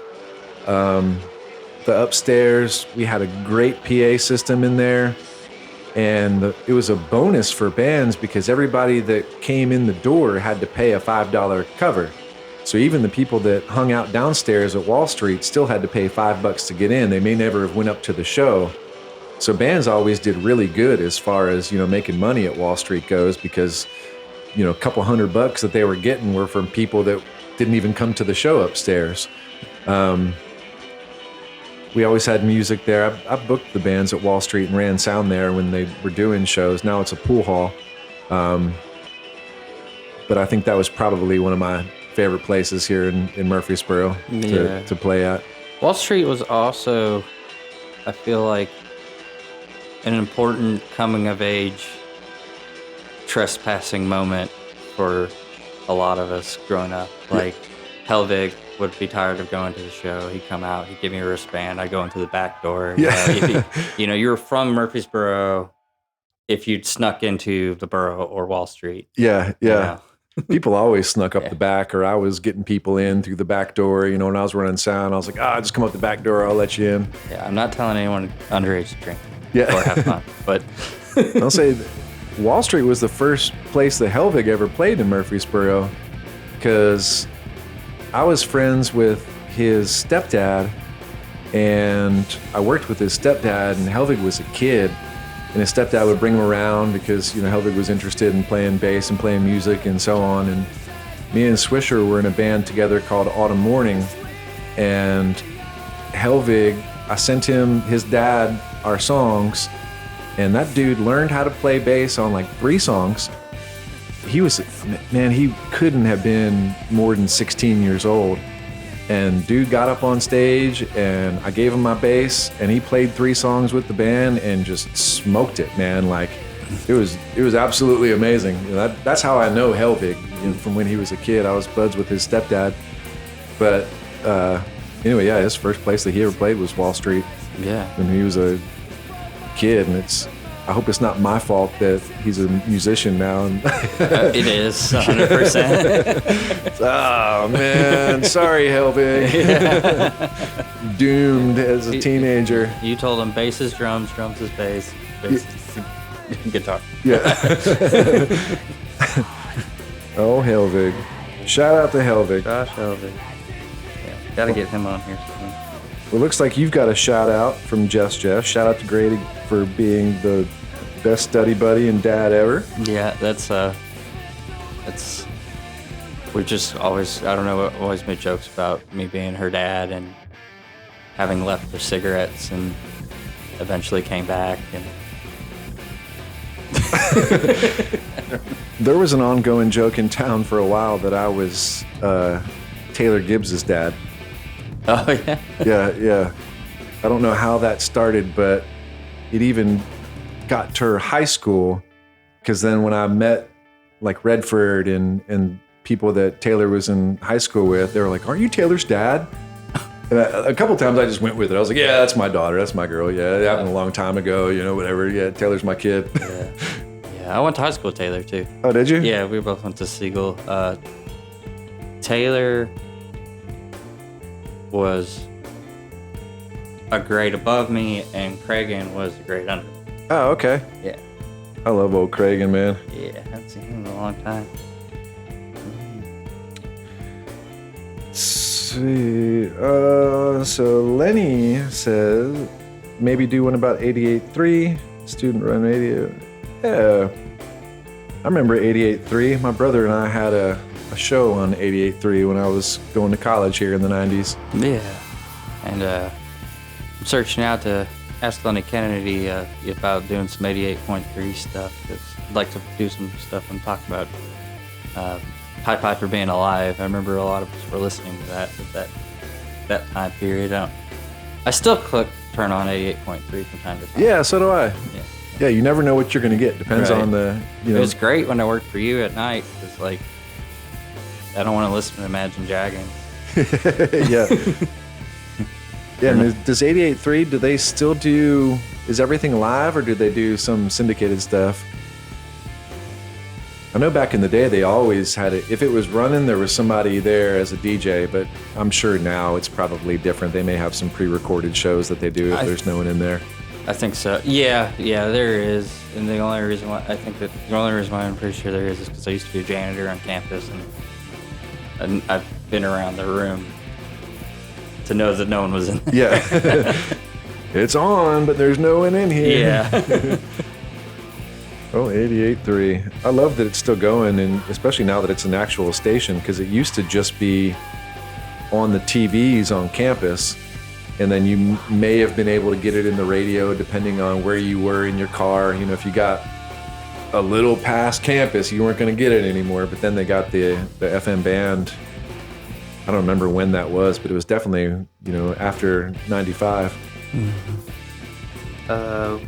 C: The upstairs, we had a great PA system in there, and it was a bonus for bands because everybody that came in the door had to pay a $5 cover. So even the people that hung out downstairs at Wall Street still had to pay $5 to get in. They may never have went up to the show. So bands always did really good as far as, making money at Wall Street goes because, a couple $100 that they were getting were from people that didn't even come to the show upstairs. We always had music there. I booked the bands at Wall Street and ran sound there when they were doing shows. Now it's a pool hall. But I think that was probably one of my favorite places here in Murfreesboro to play at.
B: Wall Street was also, I feel like, an important coming of age trespassing moment for a lot of us growing up. Like Helvig would be tired of going to the show. He'd come out, he'd give me a wristband. I'd go into the back door. You were from Murfreesboro if you'd snuck into the borough or Wall Street.
C: Yeah. People always snuck up the back, or I was getting people in through the back door. When I was running sound, I was like, just come up the back door, I'll let you in.
B: Yeah, I'm not telling anyone underage to drink or have fun. But
C: I'll say Wall Street was the first place that Helvig ever played in Murfreesboro because I was friends with his stepdad, and I worked with his stepdad, and Helvig was a kid. And his stepdad would bring him around because, Helvig was interested in playing bass and playing music and so on. And me and Swisher were in a band together called Autumn Morning. And Helvig, I sent him, his dad, our songs. And that dude learned how to play bass on like 3 songs. He couldn't have been more than 16 years old. And dude got up on stage, and I gave him my bass, and he played 3 songs with the band and just smoked it, man. Like it was absolutely amazing. That's how I know Helvig. From when he was a kid, I was buds with his stepdad. But anyway, his first place that he ever played was Wall Street.
B: Yeah,
C: when he was a kid, and I hope it's not my fault that he's a musician now.
B: It is 100%.
C: Oh man, sorry, Helvig. Doomed as a teenager.
B: You told him bass is drums, drums is bass, bass is guitar.
C: Yeah. Oh, Helvig. Shout out to Helvig.
B: Gosh, Helvig. Yeah, gotta get him on here soon.
C: Well, it looks like you've got a shout out from Jeff. Shout out to Grady for being the best study buddy and dad ever.
B: Yeah, we just always, I don't know, always made jokes about me being her dad and having left for cigarettes and eventually came back. And
C: there was an ongoing joke in town for a while that I was Taylor Gibbs's dad.
B: Oh, yeah?
C: Yeah. I don't know how that started, but it even got to her high school, because then when I met like Redford and people that Taylor was in high school with, they were like, "Aren't you Taylor's dad?" And a couple times I just went with it. I was like, "Yeah, that's my daughter. That's my girl. Yeah, it happened a long time ago. Whatever. Yeah, Taylor's my kid."
B: Yeah. I went to high school with Taylor too.
C: Oh, did you?
B: Yeah, we both went to Siegel. Taylor was a grade above me, and Cragen was a grade under me.
C: Oh, okay.
B: Yeah.
C: I love old Cragen, man.
B: Yeah, I haven't seen him in a long time.
C: Let's see. So Lenny says maybe do one about 88.3 student run radio. Yeah. I remember 88.3. My brother and I had a show on 88.3 when I was going to college here in the 90s.
B: Yeah. And I'm searching out to ask Lenny Kennedy about doing some 88.3 stuff. Cause I'd like to do some stuff and talk about Pied Piper being alive. I remember a lot of us were listening to that at that time period. I still turn on 88.3 from time to time.
C: Yeah, so do I.
B: Yeah.
C: Yeah, you never know what you're going to get. Depends
B: Right.
C: on the,
B: It was great when I worked for you at night. It's like, I don't want to listen to Imagine Dragging.
C: yeah. Yeah, and does 88.3, do they still do, is everything live or do they do some syndicated stuff? I know back in the day they always had it. If it was running, there was somebody there as a DJ, but I'm sure now it's probably different. They may have some pre-recorded shows that they do if there's no one in there.
B: I think so. Yeah, there is. And the only reason why I'm pretty sure there is because I used to be a janitor on campus, and I've been around the room to know that no one was in there.
C: Yeah. It's on, but there's no one in here.
B: Yeah.
C: Oh, 88.3. I love that it's still going, and especially now that it's an actual station, because it used to just be on the TVs on campus, and then you may have been able to get it in the radio depending on where you were in your car. You know, if you got a little past campus, you weren't going to get it anymore, but then they got the FM band. I don't remember when that was, but it was definitely, after 95.
B: Got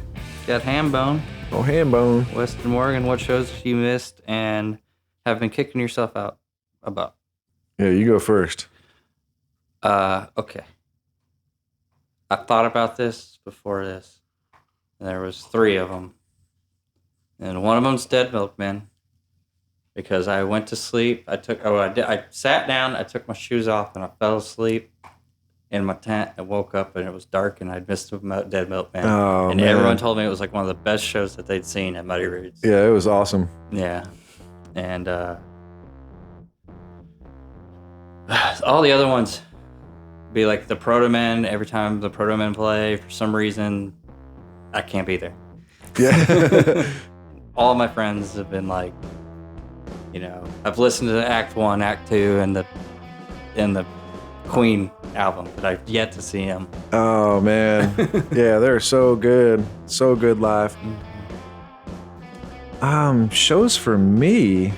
B: Hambone.
C: Oh, Hambone.
B: Western Morgan, what shows you missed and have been kicking yourself out about?
C: Yeah, you go first.
B: Okay. I thought about this before this. And there was 3 of them. And one of them's Dead Milkman. Because I went to sleep. I sat down, I took my shoes off, and I fell asleep in my tent. I woke up, and it was dark, and I'd missed Dead Milkman.
C: Oh,
B: and
C: man.
B: everyone told me it was like one of the best shows that they'd seen at Muddy Roots.
C: Yeah, it was awesome.
B: Yeah. And all the other ones be like the Proto Men. Every time the Proto Men play, for some reason, I can't be there.
C: Yeah.
B: All my friends have been like, I've listened to Act 1, Act 2, and the Queen album, but I've yet to see them.
C: Oh, man. Yeah, they're so good. So good live. Shows for me.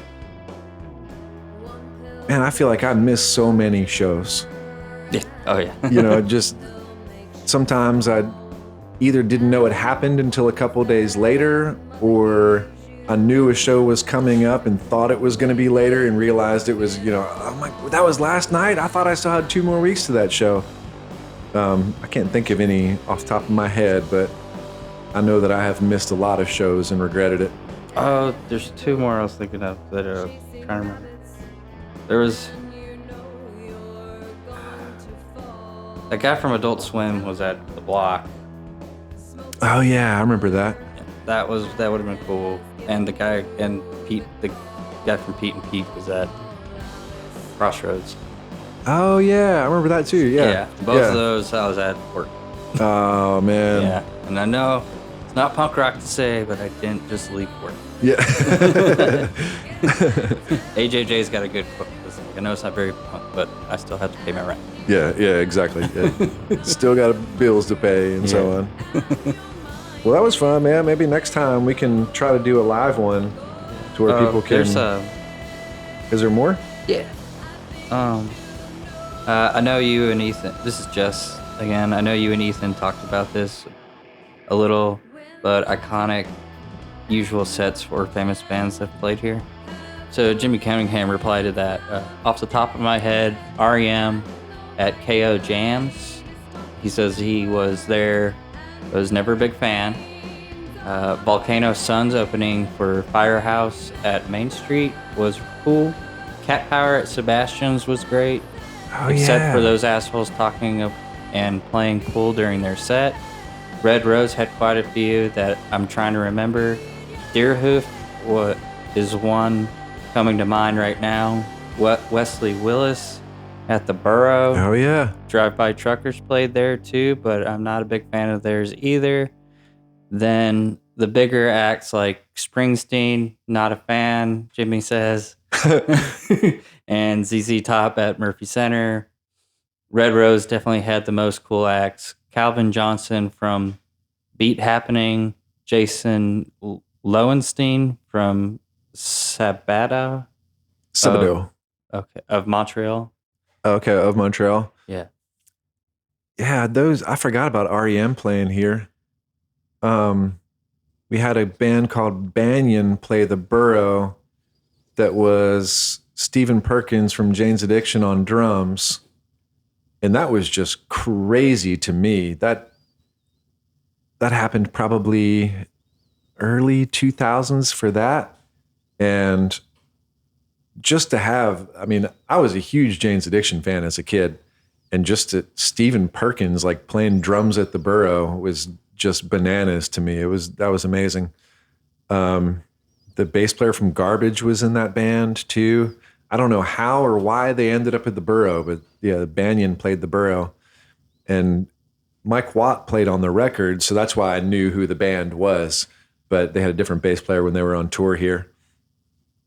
C: Man, I feel like I miss so many shows.
B: Yeah. Oh, yeah.
C: Just sometimes I either didn't know it happened until a couple days later, or I knew a show was coming up and thought it was going to be later and realized it was, I'm like, that was last night? I thought I still had 2 more weeks to that show. I can't think of any off the top of my head, but I know that I have missed a lot of shows and regretted it.
B: Oh, there's 2 more I was thinking of that I'm trying to remember. There was... That guy from Adult Swim was at the Block.
C: Oh, yeah, I remember that.
B: That would have been cool. And the guy from Pete and Pete was at Crossroads.
C: Oh, yeah, I remember that too. Yeah.
B: Both of those I was at work.
C: Oh, man.
B: Yeah. And I know it's not punk rock to say, but I didn't just leave work.
C: Yeah.
B: AJJ's got a good quote. I know it's not very punk, but I still have to pay my rent.
C: Yeah, exactly. Yeah. Still got bills to pay and so on. Well, that was fun, man. Maybe next time we can try to do a live one to where people can... Is there more?
B: Yeah. I know you and Ethan... This is Jess again. I know you and Ethan talked about this a little, but iconic usual sets for famous bands that played here. So Jimmy Cunningham replied to that. Off the top of my head, REM at KO Jams. He says he was there, but was never a big fan. Volcano Sun's opening for Firehouse at Main Street was cool. Cat Power at Sebastian's was great. Except for those assholes talking and playing pool during their set. Red Rose had quite a few that I'm trying to remember. Deerhoof is one coming to mind right now. Wesley Willis at the Burrow.
C: Oh, yeah.
B: Drive-By Truckers played there too, but I'm not a big fan of theirs either. Then the bigger acts like Springsteen, not a fan, Jimmy says. And ZZ Top at Murphy Center. Red Rose definitely had the most cool acts. Calvin Johnson from Beat Happening. Jason Lowenstein from Sabado.
C: Sabado.
B: Okay, of Montreal.
C: Okay, of Montreal.
B: Yeah.
C: Yeah, those I forgot about REM playing here. Um, we had a band called Banyan play the Burrow that was Stephen Perkins from Jane's Addiction on drums. And that was just crazy to me. That happened probably early 2000s for that. And just to have, I mean, I was a huge Jane's Addiction fan as a kid. And just to Stephen Perkins like playing drums at the Burrow was just bananas to me. That was amazing. The bass player from Garbage was in that band too. I don't know how or why they ended up at the Burrow, but yeah, Banyan played the Burrow, and Mike Watt played on the record, so that's why I knew who the band was. But they had a different bass player when they were on tour here.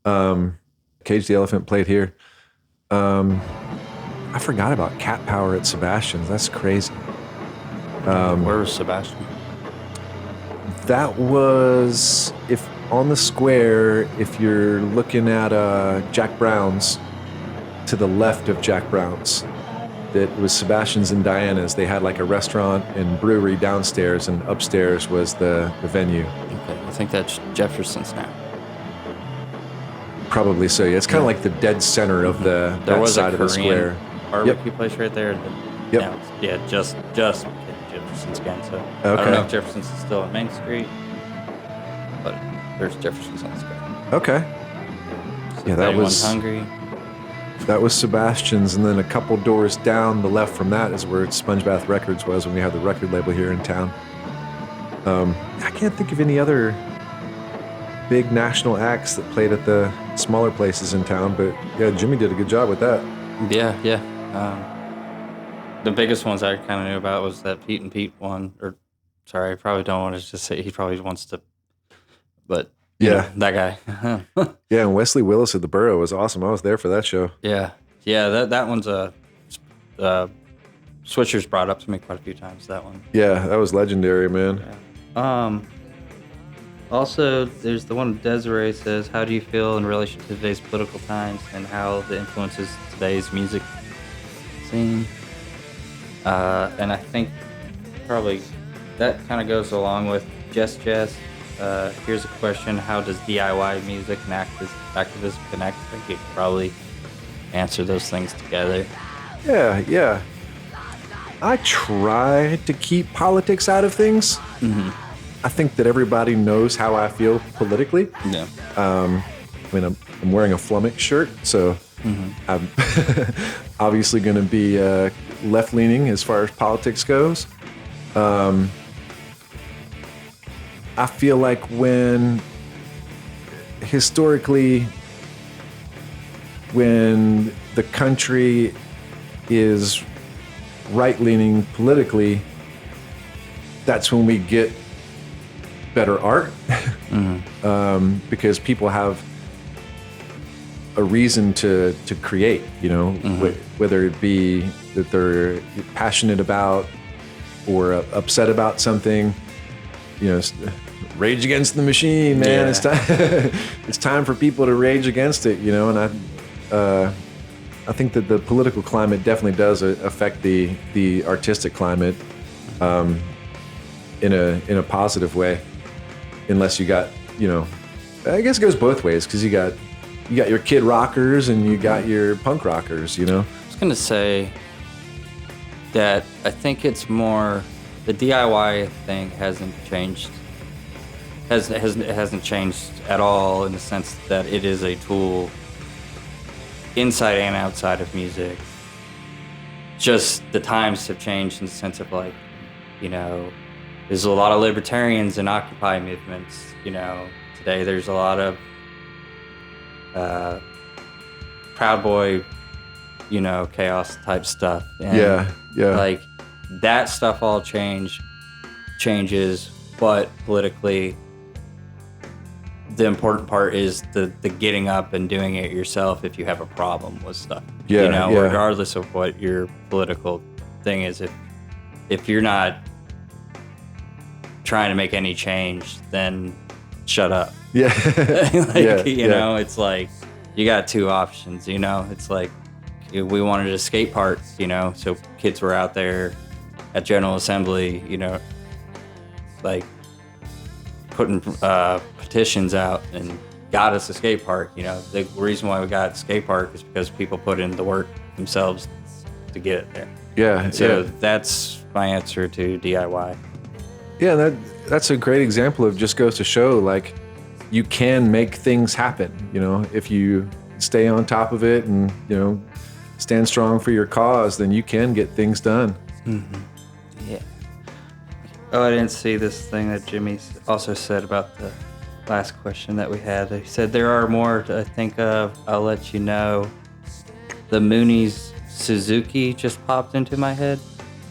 C: Cage the Elephant played here. I forgot about Cat Power at Sebastian's. That's crazy.
B: Where was Sebastian?
C: That was if on the square, if you're looking at Jack Brown's, to the left of Jack Brown's. That was Sebastian's and Diana's. They had like a restaurant and brewery downstairs, and upstairs was the venue.
B: Okay, I think that's Jefferson's now.
C: Probably so. Yeah, it's kind of like the dead center of
B: There
C: that
B: was
C: side
B: a
C: of the
B: Korean
C: square.
B: barbecue place right there.
C: Yep.
B: Now just Jefferson's again. So I
C: Okay.
B: don't know if Jefferson's is still on Main Street, but there's Jefferson's on the square.
C: Okay.
B: So
C: Yeah, that
B: if anyone's
C: was-
B: hungry.
C: That was Sebastian's, and then a couple doors down the left from that is where Sponge Bath Records was when we had the record label here in town. I can't think of any other big national acts that played at the smaller places in town, but yeah, Jimmy did a good job with that.
B: Yeah. The biggest ones I kind of knew about was that Pete and Pete one. Or, sorry, I probably don't want to just say he probably wants to, but you
C: Yeah.
B: know, that guy.
C: Yeah, and Wesley Willis at the Burrow was awesome. I was there for that show.
B: Yeah. That one's Switchers brought up to me quite a few times. That one.
C: Yeah, that was legendary, man.
B: Yeah. Also, there's the one Desiree says, "How do you feel in relation to today's political times and how it influences today's music scene?" And I think probably that kind of goes along with Jess. Here's a question: how does DIY music and activism connect? I think you could probably answer those things together.
C: Yeah. I try to keep politics out of things.
B: Mm-hmm.
C: I think that everybody knows how I feel politically.
B: Yeah.
C: I mean, I'm wearing a Flummox shirt, so I'm obviously going to be left-leaning as far as politics goes. I feel like historically, when the country is right-leaning politically, that's when we get better art. Because people have a reason to create, you know, whether it be that they're passionate about or upset about something, you know, rage against the machine, man.
B: Yeah.
C: It's time. It's time for people to rage against it, you know. And I think that the political climate definitely does affect the artistic climate in a positive way, unless you got, you know, I guess it goes both ways, because you got your kid rockers and you got your punk rockers, you know.
B: I was gonna say that I think it's more the DIY thing hasn't changed. Hasn't changed at all in the sense that it is a tool inside and outside of music. Just the times have changed in the sense of, like, you know, there's a lot of libertarians and Occupy movements. You know, today there's a lot of Proud Boy, you know, chaos type stuff. And
C: Yeah.
B: like that stuff all changes, but politically, the important part is the getting up and doing it yourself if you have a problem with stuff.
C: Yeah,
B: You know,
C: yeah.
B: regardless of what your political thing is, if you're not trying to make any change, then shut up.
C: Yeah.
B: Like, you know, it's like you got two options, you know. It's like we wanted a skate park, you know, so kids were out there at General Assembly, you know, like putting petitions out and got us a skate park. You know, the reason why we got a skate park is because people put in the work themselves to get it there.
C: Yeah.
B: So that's my answer to DIY.
C: Yeah, that's a great example of just goes to show, like, you can make things happen, you know, if you stay on top of it and, you know, stand strong for your cause, then you can get things done.
B: Mm-hmm. Yeah. Oh, I didn't see this thing that Jimmy also said about the last question that we had. He said, there are more to think of. I'll let you know. The Moonies Suzuki just popped into my head.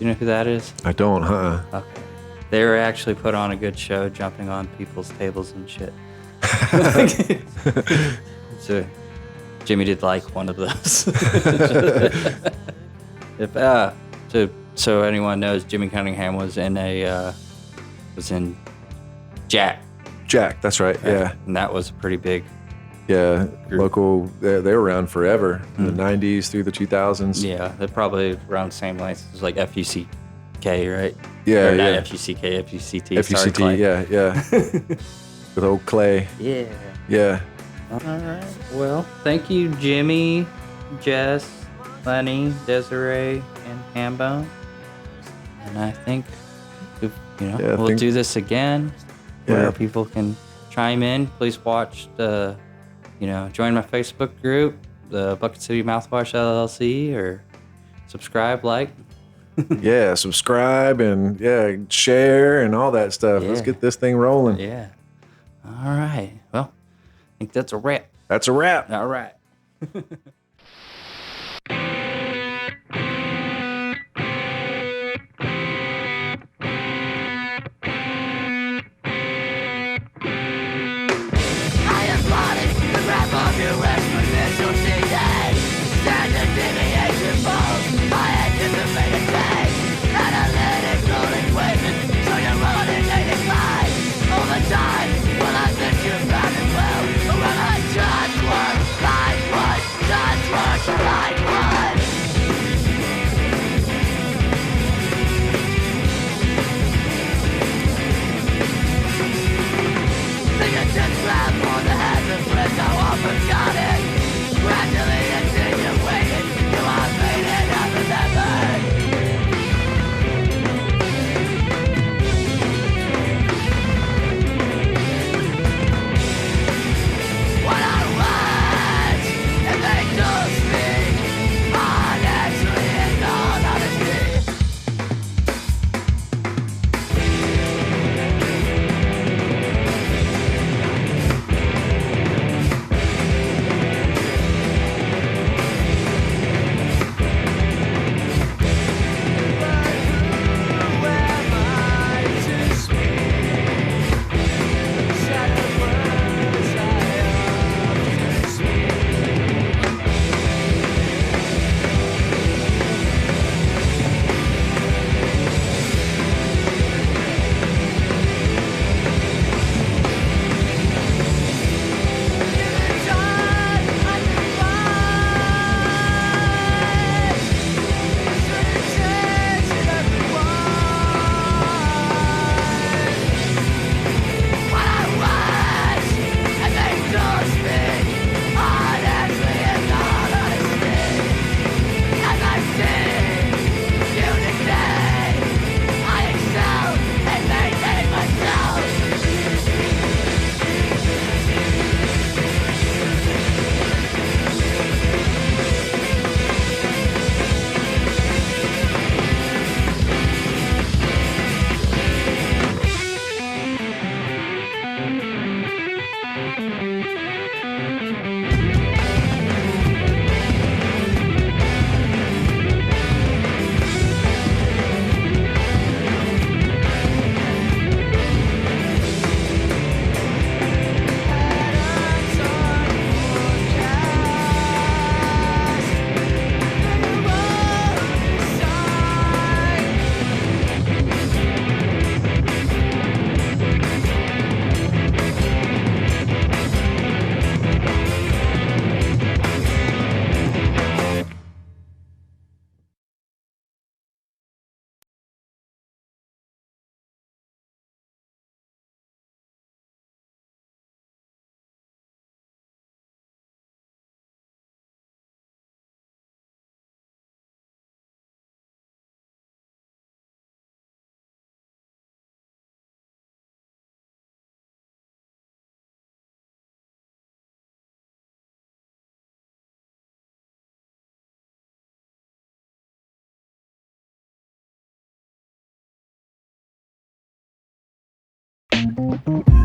B: You know who that is?
C: I don't, huh?
B: Okay. They were actually put on a good show, jumping on people's tables and shit. So Jimmy did like one of those. So anyone knows, Jimmy Cunningham was in Jack.
C: Jack, that's right. Yeah.
B: And that was a pretty big.
C: Yeah,
B: group.
C: local. They were around forever, in the '90s through the 2000s.
B: Yeah, they're probably around the same length as like FUCK, right?
C: Yeah,
B: or not
C: yeah.
B: FUCK, FUCT.
C: FUCT,
B: sorry,
C: yeah. With old Clay.
B: Yeah.
C: Yeah.
B: All right. Well, thank you, Jimmy, Jess, Lenny, Desiree, and Hambone. And I think we'll do this again, where people can chime in. Please watch join my Facebook group, the Bucket City Mouthwash LLC, or subscribe, like.
C: Yeah, subscribe and share and all that stuff.
B: Yeah.
C: Let's get this thing rolling.
B: Yeah. All right. Well, I think that's a wrap.
C: That's a wrap.
B: All right.
C: Bye.